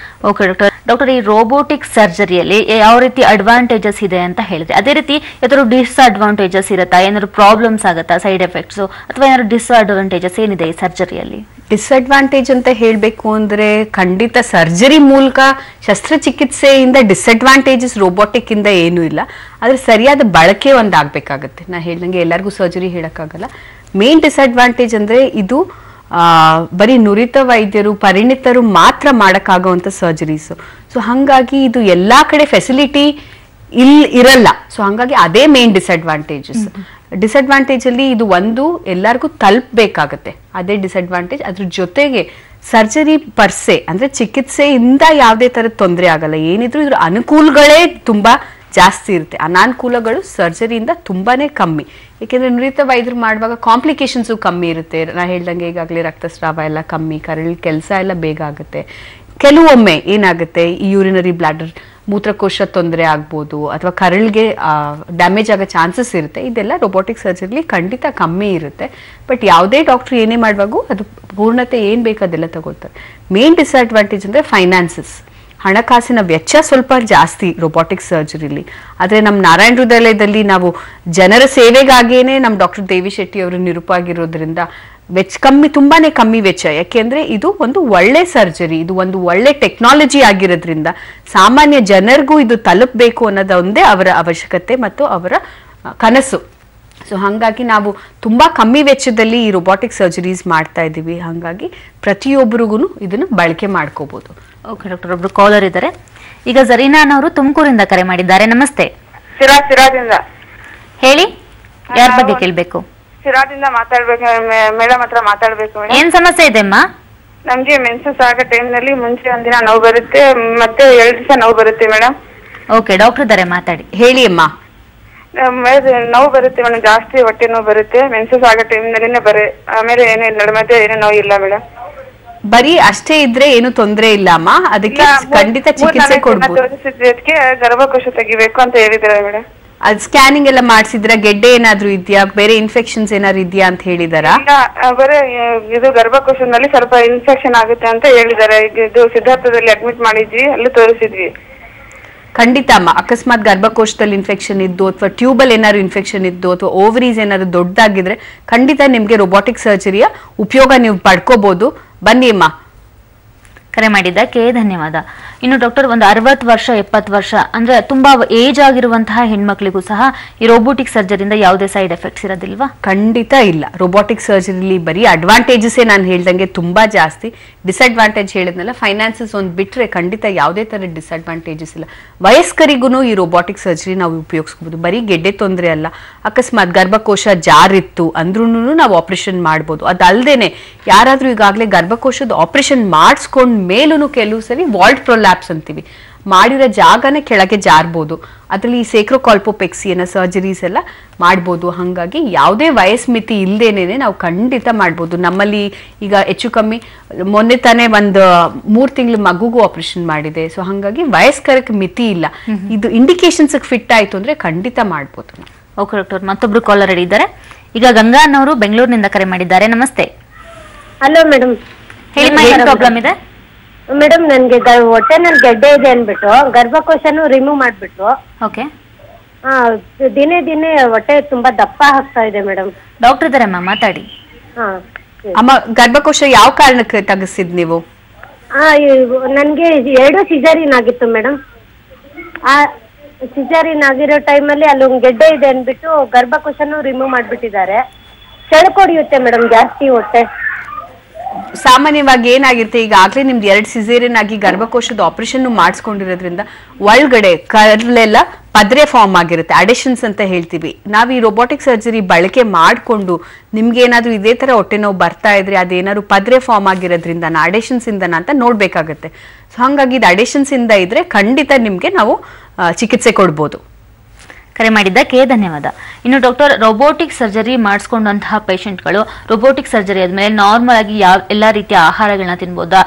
ಓಕೆ ಡಾಕ್ಟರ್, ಈ ರೋಬೋಟಿಕ್ ಸರ್ಜರಿಯಲ್ಲಿ ಯಾವ ರೀತಿ ಅಡ್ವಾಂಟೇಜಸ್ ಇದೆ ಅಂತ ಹೇಳಿದ್ರೆ, ಅದೇ ರೀತಿ ಯಾವ್ದಾದ್ರು ಡಿಸ್ಅಡ್ವಾಂಟೇಜಸ್ ಇರುತ್ತಾ? ಏನಾದ್ರು ಪ್ರಾಬ್ಲಮ್ಸ್ ಆಗುತ್ತಾ, ಸೈಡ್ ಎಫೆಕ್ಟ್ಸ್, ಅಥವಾ ಏನಾದ್ರು ಡಿಸ್ಅಡ್ವಾಂಟೇಜಸ್ ಏನಿದೆ ಈ ಸರ್ಜರಿಯಲ್ಲಿ? ಡಿಸ್ಅಡ್ವಾಂಟೇಜ್ ಅಂತ ಹೇಳ್ಬೇಕು ಅಂದ್ರೆ ಖಂಡಿತ ಸರ್ಜರಿ ಮೂಲಕ ಶಸ್ತ್ರಚಿಕಿತ್ಸೆಯಿಂದ ಡಿಸ್ಅಡ್ವಾಂಟೇಜಸ್ ರೋಬೋಟಿಕ್ ಇಂದ ಏನೂ ಇಲ್ಲ. ಆದ್ರೆ ಸರಿಯಾದ ಬಳಕೆ ಒಂದಾಗಬೇಕಾಗತ್ತೆ. ನಾ ಹೇಳ್ದಂಗೆ ಎಲ್ಲರಿಗೂ ಸರ್ಜರಿ ಹೇಳಕ್ಕಾಗಲ್ಲ. ಮೇನ್ ಡಿಸ್ಅಡ್ವಾಂಟೇಜ್ ಅಂದ್ರೆ ಇದು ಬರೀ ನುರಿತ ವೈದ್ಯರು ಪರಿಣಿತರು ಮಾತ್ರ ಮಾಡಕ್ಕಾಗುವಂತ ಸರ್ಜರೀಸ್. ಸೊ ಹಂಗಾಗಿ ಇದು ಎಲ್ಲಾ ಕಡೆ ಫೆಸಿಲಿಟಿ ಇರಲ್ಲ. ಸೊ ಹಂಗಾಗಿ ಅದೇ ಮೇನ್ ಡಿಸ್ಅಡ್ವಾಂಟೇಜಸ್. ಡಿಸ್ಅಡ್ವಾಂಟೇಜ್ ಅಲ್ಲಿ ಇದು ಒಂದು ಎಲ್ಲರಿಗೂ ತಲುಪಬೇಕಾಗತ್ತೆ, ಅದೇ ಡಿಸ್ಅಡ್ವಾಂಟೇಜ್. ಅದ್ರ ಜೊತೆಗೆ ಸರ್ಜರಿ ಪರ್ಸೆ ಅಂದ್ರೆ ಚಿಕಿತ್ಸೆಯಿಂದ ಯಾವುದೇ ತರದ ತೊಂದರೆ ಆಗಲ್ಲ. ಏನಿದ್ರು ಇದ್ರ ಅನುಕೂಲಗಳೇ ತುಂಬಾ ಜಾಸ್ತಿ ಇರುತ್ತೆ, ಅನಾನುಕೂಲಗಳು ಸರ್ಜರಿಯಿಂದ ತುಂಬಾನೇ ಕಮ್ಮಿ. ಯಾಕೆಂದ್ರೆ ನುರಿತ ವೈದ್ಯರು ಮಾಡುವಾಗ ಕಾಂಪ್ಲಿಕೇಶನ್ಸು ಕಮ್ಮಿ ಇರುತ್ತೆ. ನಾ ಹೇಳ್ದಂಗೆ ಈಗಾಗಲೇ ರಕ್ತಸ್ರಾವ ಎಲ್ಲ ಕಮ್ಮಿ, ಕರಳ ಕೆಲಸ ಎಲ್ಲ ಬೇಗ ಆಗುತ್ತೆ. ಕೆಲವೊಮ್ಮೆ ಏನಾಗುತ್ತೆ, ಈ ಯೂರಿನರಿ ಬ್ಲಾಡರ್ ಮೂತ್ರಕೋಶ ತೊಂದರೆ ಆಗ್ಬೋದು, ಅಥವಾ ಕರಳಿಗೆ ಡ್ಯಾಮೇಜ್ ಆಗೋ ಚಾನ್ಸಸ್ ಇರುತ್ತೆ. ಇದೆಲ್ಲ ರೋಬೋಟಿಕ್ ಸರ್ಜರಿಲಿ ಖಂಡಿತ ಕಮ್ಮಿ ಇರುತ್ತೆ. ಬಟ್ ಯಾವುದೇ ಡಾಕ್ಟರ್ ಏನೇ ಮಾಡುವಾಗೂ ಅದು ಪೂರ್ಣತೆ ಏನ್ ಬೇಕು ಅದೆಲ್ಲ ತಗೋತಾರೆ. ಮೇನ್ ಡಿಸ್ಅಡ್ವಾಂಟೇಜ್ ಅಂದ್ರೆ ಫೈನಾನ್ಸಸ್, ಹಣಕಾಸಿನ ವೆಚ್ಚ ಸ್ವಲ್ಪ ಜಾಸ್ತಿ ರೋಬೋಟಿಕ್ ಸರ್ಜರಿಲಿ. ಆದ್ರೆ ನಮ್ಮ ನಾರಾಯಣ ಹೃದಯದಲ್ಲಿ ನಾವು ಜನರ ಸೇವೆಗಾಗಿಯೇ ನಮ್ಮ ಡಾಕ್ಟರ್ ದೇವಿ ಶೆಟ್ಟಿ ಅವರು ನಿರೂಪಾಗಿರೋದ್ರಿಂದ ವೆಚ್ಚ ತುಂಬಾನೇ ಕಮ್ಮಿ ವೆಚ್ಚ. ಯಾಕೆಂದ್ರೆ ಇದು ಒಂದು ಒಳ್ಳೆ ಸರ್ಜರಿ, ಇದು ಒಂದು ಒಳ್ಳೆ ಟೆಕ್ನಾಲಜಿ ಆಗಿರೋದ್ರಿಂದ ಸಾಮಾನ್ಯ ಜನರಿಗೂ ಇದು ತಲುಪಬೇಕು ಅನ್ನೋದೊಂದೇ ಅವರ ಅವಶ್ಯಕತೆ ಮತ್ತು ಅವರ ಕನಸು. ಸೊ ಹಾಗಾಗಿ ನಾವು ತುಂಬಾ ಕಮ್ಮಿ ವೆಚ್ಚದಲ್ಲಿ ಈ ರೋಬೋಟಿಕ್ ಸರ್ಜರೀಸ್ ಮಾಡ್ತಾ ಇದ್ದೀವಿ. ಹಾಗಾಗಿ ಪ್ರತಿಯೊಬ್ಬರಿಗೂ ಇದನ್ನು ಬಳಕೆ ಮಾಡ್ಕೋಬಹುದು. ಓಕೆ ಡಾಕ್ಟರ್, ಒಬ್ರು ಕಾಲರ್ ಇದ್ದಾರೆ. ಈಗ ಜರೀನಾ ಅವರು ತುಮಕೂರಿಂದ ಕರೆ ಮಾಡಿದ್ದಾರೆ. ನಮಸ್ತೆ. ಸಿರಾದಿಂದ ಹೇಳಿ, ಯಾರ ಬಗ್ಗೆ ಕೇಳ್ಬೇಕು? ಸಿರಾದಿಂದ ಮಾತಾಡ್ಬೇಕು ಮೇಡಮ್ ಹತ್ರ ಮಾತಾಡ್ಬೇಕು ಮೇಡಮ್. ಏನ್ ಸಮಸ್ಯೆ ಇದೆ ಅಮ್ಮ? ನಮ್ಗೆ ಮೆನ್ಸಸ್ ಆಗೋ ಟೈಮ್ ನಲ್ಲಿ ಮುಂಚೆ ಒಂದಿನ ನೋವು ಬರುತ್ತೆ, ಮತ್ತೆ 2 ದಿವಸ ನೋವು ಬರುತ್ತೆ ಮೇಡಮ್. ಓಕೆ, ಡಾಕ್ಟರ್ ಇದ್ದಾರೆ, ಮಾತಾಡಿ. ಹೇಳಿ ಅಮ್ಮ. ನೋವು ಬರುತ್ತೆ ಮೇಡಮ್, ಜಾಸ್ತಿ ಹೊಟ್ಟೆ ನೋವು ಬರುತ್ತೆ ಮೆನ್ಸಸ್ ಆಗೋ ಟೈಮ್ ನಲ್ಲಿನೇ ಆಮೇಲೆ ಏನೋ ನಡುಮಧ್ಯೆ ಏನೋ ನೋವು ಇಲ್ಲ ಮೇಡಮ್. ಬರೀ ಅಷ್ಟೇ ಇದ್ರೆ ಏನು ತೊಂದರೆ ಇಲ್ಲ ಅಮ್ಮ, ಅದಕ್ಕೆ ಖಂಡಿತ ಚಿಕಿತ್ಸೆ ಕೊಡ್ಬೋದು. ತೋರಿಸಿದ್ದಕ್ಕೆ ಗರ್ಭಕೋಶ ತೆಗಿಬೇಕು ಅಂತ ಹೇಳಿದ್ದಾರೆ ಮೇಡಮ್. ಅದ್ ಸ್ಕ್ಯಾನಿಂಗ್ ಎಲ್ಲ ಮಾಡಿಸಿದ್ರ? ಗೆಡ್ಡೆ ಏನಾದ್ರು ಇದೆಯಾ, ಬೇರೆ ಇನ್ಫೆಕ್ಷನ್ಸ್ ಏನಾದ್ರು ಇದೆಯಾ ಅಂತ ಹೇಳಿದಾರ? ಬರೀ ಇದು ಗರ್ಭಕೋಶದಲ್ಲಿ ಸ್ವಲ್ಪ ಇನ್ಫೆಕ್ಷನ್ ಆಗುತ್ತೆ ಅಂತ ಹೇಳಿದ್ದಾರೆ. ಇದು ಸಿದ್ಧಾರ್ಥದಲ್ಲಿ ಅಡ್ಮಿಟ್ ಮಾಡಿದ್ವಿ, ಅಲ್ಲಿ ತೋರಿಸಿದ್ವಿ. ಖಂಡಿತ ಅಮ್ಮ, ಅಕಸ್ಮಾತ್ ಗರ್ಭಕೋಶದಲ್ಲಿ ಇನ್ಫೆಕ್ಷನ್ ಇದ್ದು ಅಥವಾ ಟ್ಯೂಬಲ್ ಏನಾದ್ರು ಇನ್ಫೆಕ್ಷನ್ ಇದ್ದು ಅಥವಾ ಓವರೀಸ್ ಏನಾದ್ರು ದೊಡ್ಡದಾಗಿದ್ರೆ ಖಂಡಿತ ನಿಮ್ಗೆ ರೋಬೋಟಿಕ್ ಸರ್ಜರಿಯ ಉಪಯೋಗ ನೀವು ಪಡ್ಕೋಬಹುದು. ಬನ್ನಿ ಅಮ್ಮ. ಕರೆ ಮಾಡಿದ್ದಕ್ಕೆ ಧನ್ಯವಾದ. ಇನ್ನು ಡಾಕ್ಟರ್, ಒಂದು 60 ವರ್ಷ 70 ವರ್ಷ ಅಂದ್ರೆ ತುಂಬಾ ಏಜ್ ಆಗಿರುವಂತಹ ಹೆಣ್ಮಕ್ಳಿಗೂ ಸಹ ಈ ರೋಬೋಟಿಕ್ ಸರ್ಜರಿಯಿಂದ ಯಾವುದೇ ಸೈಡ್ ಎಫೆಕ್ಟ್ಸ್ ಇರೋದಿಲ್ವಾ? ಖಂಡಿತ ಇಲ್ಲ. ರೋಬೋಟಿಕ್ ಸರ್ಜರಿಲಿ ಬರೀ ಅಡ್ವಾಂಟೇಜಸ್ ನಾನು ಹೇಳ್ದಂಗೆ ತುಂಬಾ ಜಾಸ್ತಿ. ಡಿಸ್ಅಡ್ವಾಂಟೇಜ್ ಹೇಳಿದ್ನಲ್ಲ, ಫೈನಾನ್ಸಸ್ ಒಂದು ಬಿಟ್ರೆ ಖಂಡಿತ ಯಾವುದೇ ತರ ಡಿಸ್ಅಡ್ವಾಂಟೇಜಸ್ ಇಲ್ಲ. ವಯಸ್ಕರಿಗೂ ಈ ರೋಬೋಟಿಕ್ ಸರ್ಜರಿ ನಾವು ಉಪಯೋಗಿಸ್ಬೋದು. ಬರೀ ಗೆಡ್ಡೆ ತೊಂದರೆ ಅಲ್ಲ, ಅಕಸ್ಮಾತ್ ಗರ್ಭಕೋಶ ಜಾರಿತ್ತು ಅಂದ್ರೂ ನಾವು ಆಪರೇಷನ್ ಮಾಡ್ಬೋದು. ಅದಲ್ದೇನೆ ಯಾರಾದ್ರೂ ಈಗಾಗಲೇ ಗರ್ಭಕೋಶದ ಆಪರೇಷನ್ ಮಾಡಿಸ್ಕೊಂಡ್ ಮೇಲೂ ಕೆಲವು ಸರಿ ವಾಲ್ಟ್ ಪ್ರೊಲ್ಯಾಪ್ಸ್ ಅಂತೀವಿ, ಮಾಡಿರೋ ಜಾಗನೇ ಕೆಳಗೆ ಜಾರ್ಬೋದು. ಅದರಲ್ಲಿ ಈ ಸೇಕ್ರೋಕಾಲ್ಪೋಪೆಕ್ಸಿಯನ್ನ ಸರ್ಜರೀಸ್ ಎಲ್ಲ ಮಾಡ್ಬೋದು. ಹಾಗಾಗಿ ಯಾವುದೇ ವಯಸ್ಮಿತಿ ಇಲ್ಲದೇನೆ ನಾವು ಖಂಡಿತ ಮಾಡ್ಬೋದು. ನಮ್ಮಲ್ಲಿ ಈಗ ಹೆಚ್ಚು ಕಮ್ಮಿ ಮೊನ್ನೆ ತಾನೇ ಒಂದು 3 ತಿಂಗಳು ಮಗುಗೂ ಆಪರೇಷನ್ ಮಾಡಿದೆ. ಸೊ ಹಾಗಾಗಿ ವಯಸ್ಕರಕ್ಕೆ ಮಿತಿ ಇಲ್ಲ. ಇದು ಇಂಡಿಕೇಶನ್ಸ್ ಫಿಟ್ ಆಯ್ತು ಅಂದ್ರೆ ಖಂಡಿತ ಮಾಡ್ಬೋದು. ಓಕೆ ಡಾಕ್ಟರ್, ಮತ್ತೊಬ್ರು ಕಾಲರ್ ರೆಡಿ ಇದ್ದಾರೆ. ಈಗ ಗಂಗಾ ಅನ್ನೋರು ಬೆಂಗಳೂರಿನಿಂದ ಕರೆ ಮಾಡಿದ್ದಾರೆ. ನಮಸ್ತೆ. Hello madam. ಹೇಳಿ, ಏನು ಪ್ರಾಬ್ಲಮ್ ಇದೆ? ಮೇಡಮ್, ನನ್ಗೆ ಹೊಟ್ಟೆನಲ್ಲಿ ಗೆಡ್ಡೆ ಇದೆ ಅನ್ಬಿಟ್ಟು ಗರ್ಭಕೋಶನು ರಿಮೂವ್ ಮಾಡ್ಬಿಟ್ಟು ಓಕೆ. ದಿನೇ ದಿನೇ ಹೊಟ್ಟೆ ತುಂಬಾ ದಪ್ಪ ಆಗ್ತಾ ಇದೆ ಮೇಡಮ್. ಡಾಕ್ಟರ್ ಇದಾರಮ್ಮ, ಮಾತಾಡಿ. ಅಮ್ಮ, ಗರ್ಭಕೋಶ ಯಾವ ಕಾರಣಕ್ಕೆ ತೆಗೆಸಿದ್ ನೀವು? ನನ್ಗೆ 2 ಸಿಜರಿನ್ ಆಗಿತ್ತು ಮೇಡಮ್. ಸಿಜರಿನ್ ಆಗಿರೋ ಟೈಮಲ್ಲಿ ಅಲ್ಲೊಂದು ಗೆಡ್ಡೆ ಇದೆ ಅನ್ಬಿಟ್ಟು ಗರ್ಭಕೋಶನು ರಿಮೂವ್ ಮಾಡ್ಬಿಟ್ಟಿದ್ದಾರೆ. ಸೆಳ್ಕೊಡಿಯುತ್ತೆ ಮೇಡಮ್ ಜಾಸ್ತಿ ಹೊಟ್ಟೆ. ಸಾಮಾನ್ಯವಾಗಿ ಏನಾಗಿರುತ್ತೆ, ಈಗಾಗಲೇ ನಿಮ್ದು 2 ಸಿಸೇರಿಯನ್ ಆಗಿ ಗರ್ಭಕೋಶದ ಆಪರೇಷನ್ ಮಾಡಿಸ್ಕೊಂಡಿರೋದ್ರಿಂದ ಒಳಗಡೆ ಕರ್ಲೆಲ್ಲ ಪದ್ರೆ ಫಾರ್ಮ್ ಆಗಿರುತ್ತೆ, ಅಡಿಷನ್ಸ್ ಅಂತ ಹೇಳ್ತೀವಿ. ನಾವು ಈ ರೋಬೋಟಿಕ್ ಸರ್ಜರಿ ಬಳಕೆ ಮಾಡಿಕೊಂಡು ನಿಮ್ಗೆ ಏನಾದ್ರು ಇದೇ ತರ ಹೊಟ್ಟೆ ನೋವು ಬರ್ತಾ ಇದ್ರೆ ಅದೇನಾದ್ರು ಪದ್ರೆ ಫಾರ್ಮ್ ಆಗಿರೋದ್ರಿಂದ ಅಡಿಷನ್ಸ್ ಇಂದನ ಅಂತ ನೋಡ್ಬೇಕಾಗತ್ತೆ. ಸೊ ಹಾಗಾಗಿ ಇದು ಅಡಿಷನ್ಸ್ ಇಂದ ಇದ್ರೆ ಖಂಡಿತ ನಿಮ್ಗೆ ನಾವು ಚಿಕಿತ್ಸೆ ಕೊಡ್ಬೋದು. ಕರೆ ಮಾಡಿದ್ದಕ್ಕೆ ಧನ್ಯವಾದ. ಇನ್ನು ಡಾಕ್ಟರ್, ರೋಬೋಟಿಕ್ ಸರ್ಜರಿ ಮಾಡಿಸ್ಕೊಂಡಂತಹ ಪೇಷಂಟ್ಗಳು ರೋಬೋಟಿಕ್ ಸರ್ಜರಿ ಆದ್ಮೇಲೆ ನಾರ್ಮಲ್ ಆಗಿ ಎಲ್ಲಾ ರೀತಿಯ ಆಹಾರಗಳನ್ನ ತಿನ್ಬೋದಾ?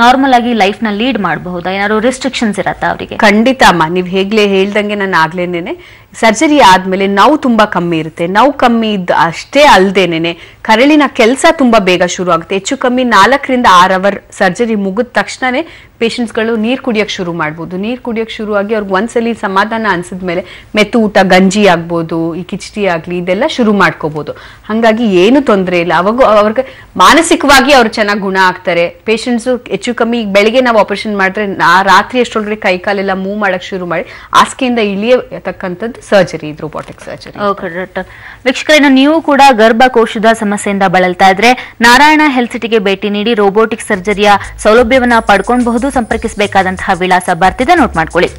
ನಾರ್ಮಲ್ ಆಗಿ ಲೈಫ್ ನ ಲೀಡ್ ಮಾಡಬಹುದಾ? ಏನಾದ್ರು ರೆಸ್ಟ್ರಿಕ್ಷನ್ಸ್ ಇರತ್ತಾ ಅವರಿಗೆ? ಖಂಡಿತ ಅಮ್ಮ, ನೀವ್ ಹೇಗ್ಲೇ ಹೇಳ್ದಂಗೆ ನಾನು ಆಗ್ಲೇನೆ ಸರ್ಜರಿ ಆದ್ಮೇಲೆ ನೋವು ತುಂಬಾ ಕಮ್ಮಿ ಇರುತ್ತೆ. ನೋವು ಕಮ್ಮಿ ಇದ್ದ ಅಷ್ಟೇ ಅಲ್ದೇನೆ ಕರಳಿನ ಕೆಲಸ ತುಂಬಾ ಬೇಗ ಶುರು ಆಗುತ್ತೆ. ಹೆಚ್ಚು ಕಮ್ಮಿ 4 ರಿಂದ 6 ಅವರ್ ಸರ್ಜರಿ ಮುಗಿದ ತಕ್ಷಣನೇ ಪೇಷಂಟ್ಸ್ಗಳು ನೀರ್ ಕುಡಿಯಕ್ ಶುರು ಮಾಡ್ಬೋದು. ನೀರ್ ಕುಡಿಯಕ್ ಶುರು ಆಗಿ ಅವ್ರಿಗೆ ಒಂದ್ಸಲಿ ಸಮಾಧಾನ ಅನ್ಸಿದ್ಮೇಲೆ ಮೆತ್ತು ಊಟ, ಗಂಜಿ ಆಗ್ಬೋದು, ಈ ಕಿಚಡಿ ಆಗ್ಲಿ, ಇದೆಲ್ಲ ಶುರು ಮಾಡ್ಕೋಬಹುದು. ಹಾಗಾಗಿ ಏನು ತೊಂದರೆ ಇಲ್ಲ. ಅವಾಗ ಅವ್ರಿಗೆ ಮಾನಸಿಕವಾಗಿ ಅವ್ರು ಚೆನ್ನಾಗಿ ಗುಣ ಆಗ್ತಾರೆ. ಪೇಷಂಟ್ಸ್ ಹೆಚ್ಚು ಕಮ್ಮಿ ಬೆಳಿಗ್ಗೆ ನಾವು ಆಪರೇಷನ್ ಮಾಡಿದ್ರೆ ರಾತ್ರಿ ಅಷ್ಟೊಳಗಡೆ ಕೈ ಕಾಲೆಲ್ಲ ಮೂವ್ ಮಾಡಕ್ ಶುರು ಮಾಡಿ ಹಾಸಿಗೆಯಿಂದ ಇಳಿಯತಕ್ಕಂಥದ್ದು ಸರ್ಜರಿ, ಇದು ರೋಬೋಟಿಕ್ ಸರ್ಜರಿ. Okay doctor. ವೀಕ್ಷಕರೇ, ನೀವು ಕೂಡ ಗರ್ಭಕೋಶದ ಸಮಸ್ಯೆಯಿಂದ ಬಳಲ್ತಾ ಇದ್ರೆ ನಾರಾಯಣ ಹೆಲ್ತ್ ಸಿಟಿಗೆ ಭೇಟಿ ನೀಡಿ ರೋಬೋಟಿಕ್ ಸರ್ಜರಿಯ ಸೌಲಭ್ಯವನ್ನ ಪಡ್ಕೊಳ್ಬಹುದು. ಸಂಪರ್ಕಿಸಬೇಕಾದಂತಹ ವಿಳಾಸ ಬರ್ತಿದೆ, ನೋಟ್ ಮಾಡ್ಕೊಳ್ಳಿ.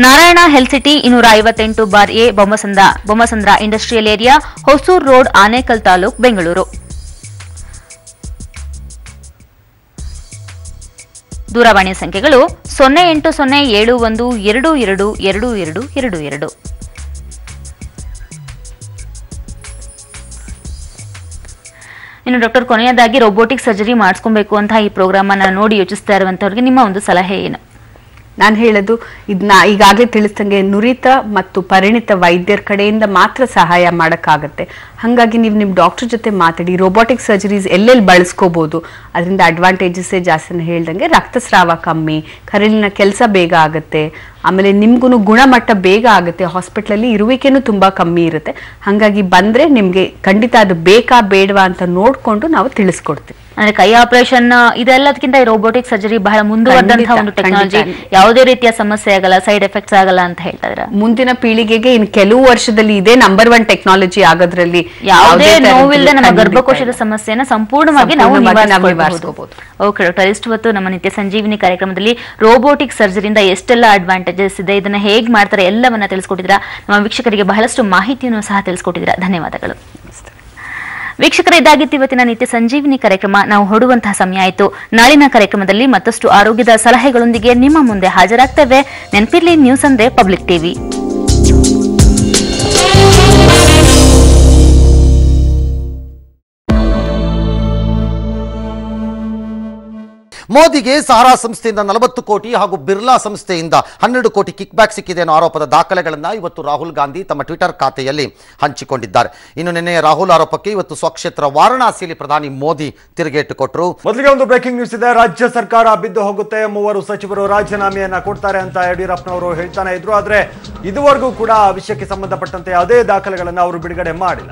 Narayana health city 258/A, Bommasandra industrial area, Hosur road, Anekal taluk, Bengaluru. ದೂರವಾಣಿ ಸಂಖ್ಯೆಗಳು 080712222222. ಇನ್ನು ಡಾಕ್ಟರ್, ಕೊನೆಯದಾಗಿ ರೋಬೋಟಿಕ್ ಸರ್ಜರಿ ಮಾಡಿಸ್ಕೊಬೇಕು ಅಂತ ಈ ಪ್ರೋಗ್ರಾಮ್ ಅನ್ನ ನೋಡಿ ಯೋಚಿಸ್ತಾ ಇರುವಂತವ್ರಿಗೆ ನಿಮ್ಮ ಒಂದು ಸಲಹೆ ಏನು? ನಾನು ಹೇಳೋದು ಇದನ್ನ ಈಗಾಗಲೇ ತಿಳಿಸ್ದಂಗೆ ನುರಿತ ಮತ್ತು ಪರಿಣಿತ ವೈದ್ಯರ ಕಡೆಯಿಂದ ಮಾತ್ರ ಸಹಾಯ ಮಾಡೋಕ್ಕಾಗತ್ತೆ. ಹಾಗಾಗಿ ನೀವು ನಿಮ್ಮ ಡಾಕ್ಟರ್ ಜೊತೆ ಮಾತಾಡಿ. ರೋಬೋಟಿಕ್ ಸರ್ಜರೀಸ್ ಎಲ್ಲೆಲ್ಲಿ ಬಳಸ್ಕೋಬಹುದು, ಅದರಿಂದ ಅಡ್ವಾಂಟೇಜಸ್ ಜಾಸ್ತಿ. ಹೇಳ್ದಂಗೆ ರಕ್ತಸ್ರಾವ ಕಮ್ಮಿ, ಕರಳಿನ ಕೆಲಸ ಬೇಗ ಆಗುತ್ತೆ, ಆಮೇಲೆ ನಿಮ್ಗೂ ಗುಣಮಟ್ಟ ಬೇಗ ಆಗುತ್ತೆ. ಹಾಸ್ಪಿಟ್ಲಲ್ಲಿ ಇರುವಿಕೆನೂ ತುಂಬಾ ಕಮ್ಮಿ ಇರುತ್ತೆ. ಹಾಗಾಗಿ ಬಂದ್ರೆ ನಿಮ್ಗೆ ಖಂಡಿತ ಅದು ಬೇಕಾ ಬೇಡವಾ ಅಂತ ನೋಡ್ಕೊಂಡು ನಾವು ತಿಳಿಸ್ಕೊಡ್ತೀವಿ. ಅಂದ್ರೆ ಕೈ ಆಪರೇಷನ್ ಇದೆಲ್ಲದಕ್ಕಿಂತ ರೋಬೋಟಿಕ್ ಸರ್ಜರಿ ಬಹಳ ಮುಂದುವರೆದಂತಹ ಒಂದು ಟೆಕ್ನಾಲಜಿ. ಯಾವುದೇ ರೀತಿಯ ಸಮಸ್ಯೆ ಆಗಲ್ಲ, ಸೈಡ್ ಎಫೆಕ್ಟ್ಸ್ ಆಗಲ್ಲ ಅಂತ ಹೇಳ್ತಾ ಇದ್ದಾರೆ. ಮುಂದಿನ ಪೀಳಿಗೆಗೆ ಇನ್ನು ಕೆಲವು ವರ್ಷದಲ್ಲಿ ಇದೇ ನಂಬರ್ 1 ಟೆಕ್ನಾಲಜಿ ಆಗೋದ್ರಲ್ಲಿ ಯಾವುದೇ ನೋವಿಲ್ಲದೆ ನಮ್ಮ ಗರ್ಭಕೋಶದ ಸಮಸ್ಯೆನ ಸಂಪೂರ್ಣವಾಗಿ ನಾವು ನಿವಾರಿಸಬಹುದು. ಓಕೆ ಡಾಕ್ಟರ್, ಇಷ್ಟು ಹೊತ್ತು ನಮ್ಮ ನಿತ್ಯ ಸಂಜೀವಿನಿ ಕಾರ್ಯಕ್ರಮದಲ್ಲಿ ರೋಬೋಟಿಕ್ ಸರ್ಜರಿಯಿಂದ ಎಷ್ಟೆಲ್ಲ ಅಡ್ವಾಂಟೇಜಸ್ ಇದೆ, ಇದನ್ನ ಹೇಗೆ ಮಾಡ್ತಾರೆ ಎಲ್ಲವನ್ನ ತಿಳಿಸ್ಕೊಟ್ಟಿದ್ದೀರಾ. ನಮ್ಮ ವೀಕ್ಷಕರಿಗೆ ಬಹಳಷ್ಟು ಮಾಹಿತಿಯನ್ನು ಸಹ ತಿಳಿಸ್ಕೊಟ್ಟಿದ್ದೀರಾ. ಧನ್ಯವಾದಗಳು. ವೀಕ್ಷಕರೇ, ಇದಾಗಿತ್ತು ಇವತ್ತಿನ ನಿತ್ಯ ಸಂಜೀವಿನಿ ಕಾರ್ಯಕ್ರಮ. ನಾವು ಹೊರಡುವಂತಹ ಸಮಯ ಆಯಿತು. ನಾಳಿನ ಕಾರ್ಯಕ್ರಮದಲ್ಲಿ ಮತ್ತಷ್ಟು ಆರೋಗ್ಯದ ಸಲಹೆಗಳೊಂದಿಗೆ ನಿಮ್ಮ ಮುಂದೆ ಹಾಜರಾಗ್ತೇವೆ. ನೆನಪಿರ್ಲಿ, ನ್ಯೂಸ್ ಅಂದ್ರೆ ಪಬ್ಲಿಕ್ ಟಿವಿ. ಮೋದಿಗೆ ಸಹಾರಾ ಸಂಸ್ಥೆಯಿಂದ 40 ಕೋಟಿ ಹಾಗೂ ಬಿರ್ಲಾ ಸಂಸ್ಥೆಯಿಂದ 12 ಕೋಟಿ ಕಿಕ್ ಬ್ಯಾಕ್ ಸಿಕ್ಕಿದೆ ಅನ್ನೋ ಆರೋಪದ ದಾಖಲೆಗಳನ್ನು ಇವತ್ತು ರಾಹುಲ್ ಗಾಂಧಿ ತಮ್ಮ ಟ್ವಿಟರ್ ಖಾತೆಯಲ್ಲಿ ಹಂಚಿಕೊಂಡಿದ್ದಾರೆ. ಇನ್ನು ನಿನ್ನೆ ರಾಹುಲ್ ಆರೋಪಕ್ಕೆ ಇವತ್ತು ಸ್ವಕ್ಷೇತ್ರ ವಾರಣಾಸಿಯಲ್ಲಿ ಪ್ರಧಾನಿ ಮೋದಿ ತಿರುಗೇಟು ಕೊಟ್ಟರು. ಮೊದಲಿಗೆ ಒಂದು ಬ್ರೇಕಿಂಗ್ ನ್ಯೂಸ್ ಇದೆ. ರಾಜ್ಯ ಸರ್ಕಾರ ಬಿದ್ದು ಹೋಗುತ್ತೆ, 3 ಸಚಿವರು ರಾಜೀನಾಮೆಯನ್ನ ಕೊಡ್ತಾರೆ ಅಂತ ಯಡಿಯೂರಪ್ಪನವರು ಹೇಳ್ತಾನೆ ಇದ್ರು. ಆದ್ರೆ ಇದುವರೆಗೂ ಕೂಡ ಆ ವಿಷಯಕ್ಕೆ ಸಂಬಂಧಪಟ್ಟಂತೆ ಯಾವುದೇ ದಾಖಲೆಗಳನ್ನು ಅವರು ಬಿಡುಗಡೆ ಮಾಡಿಲ್ಲ.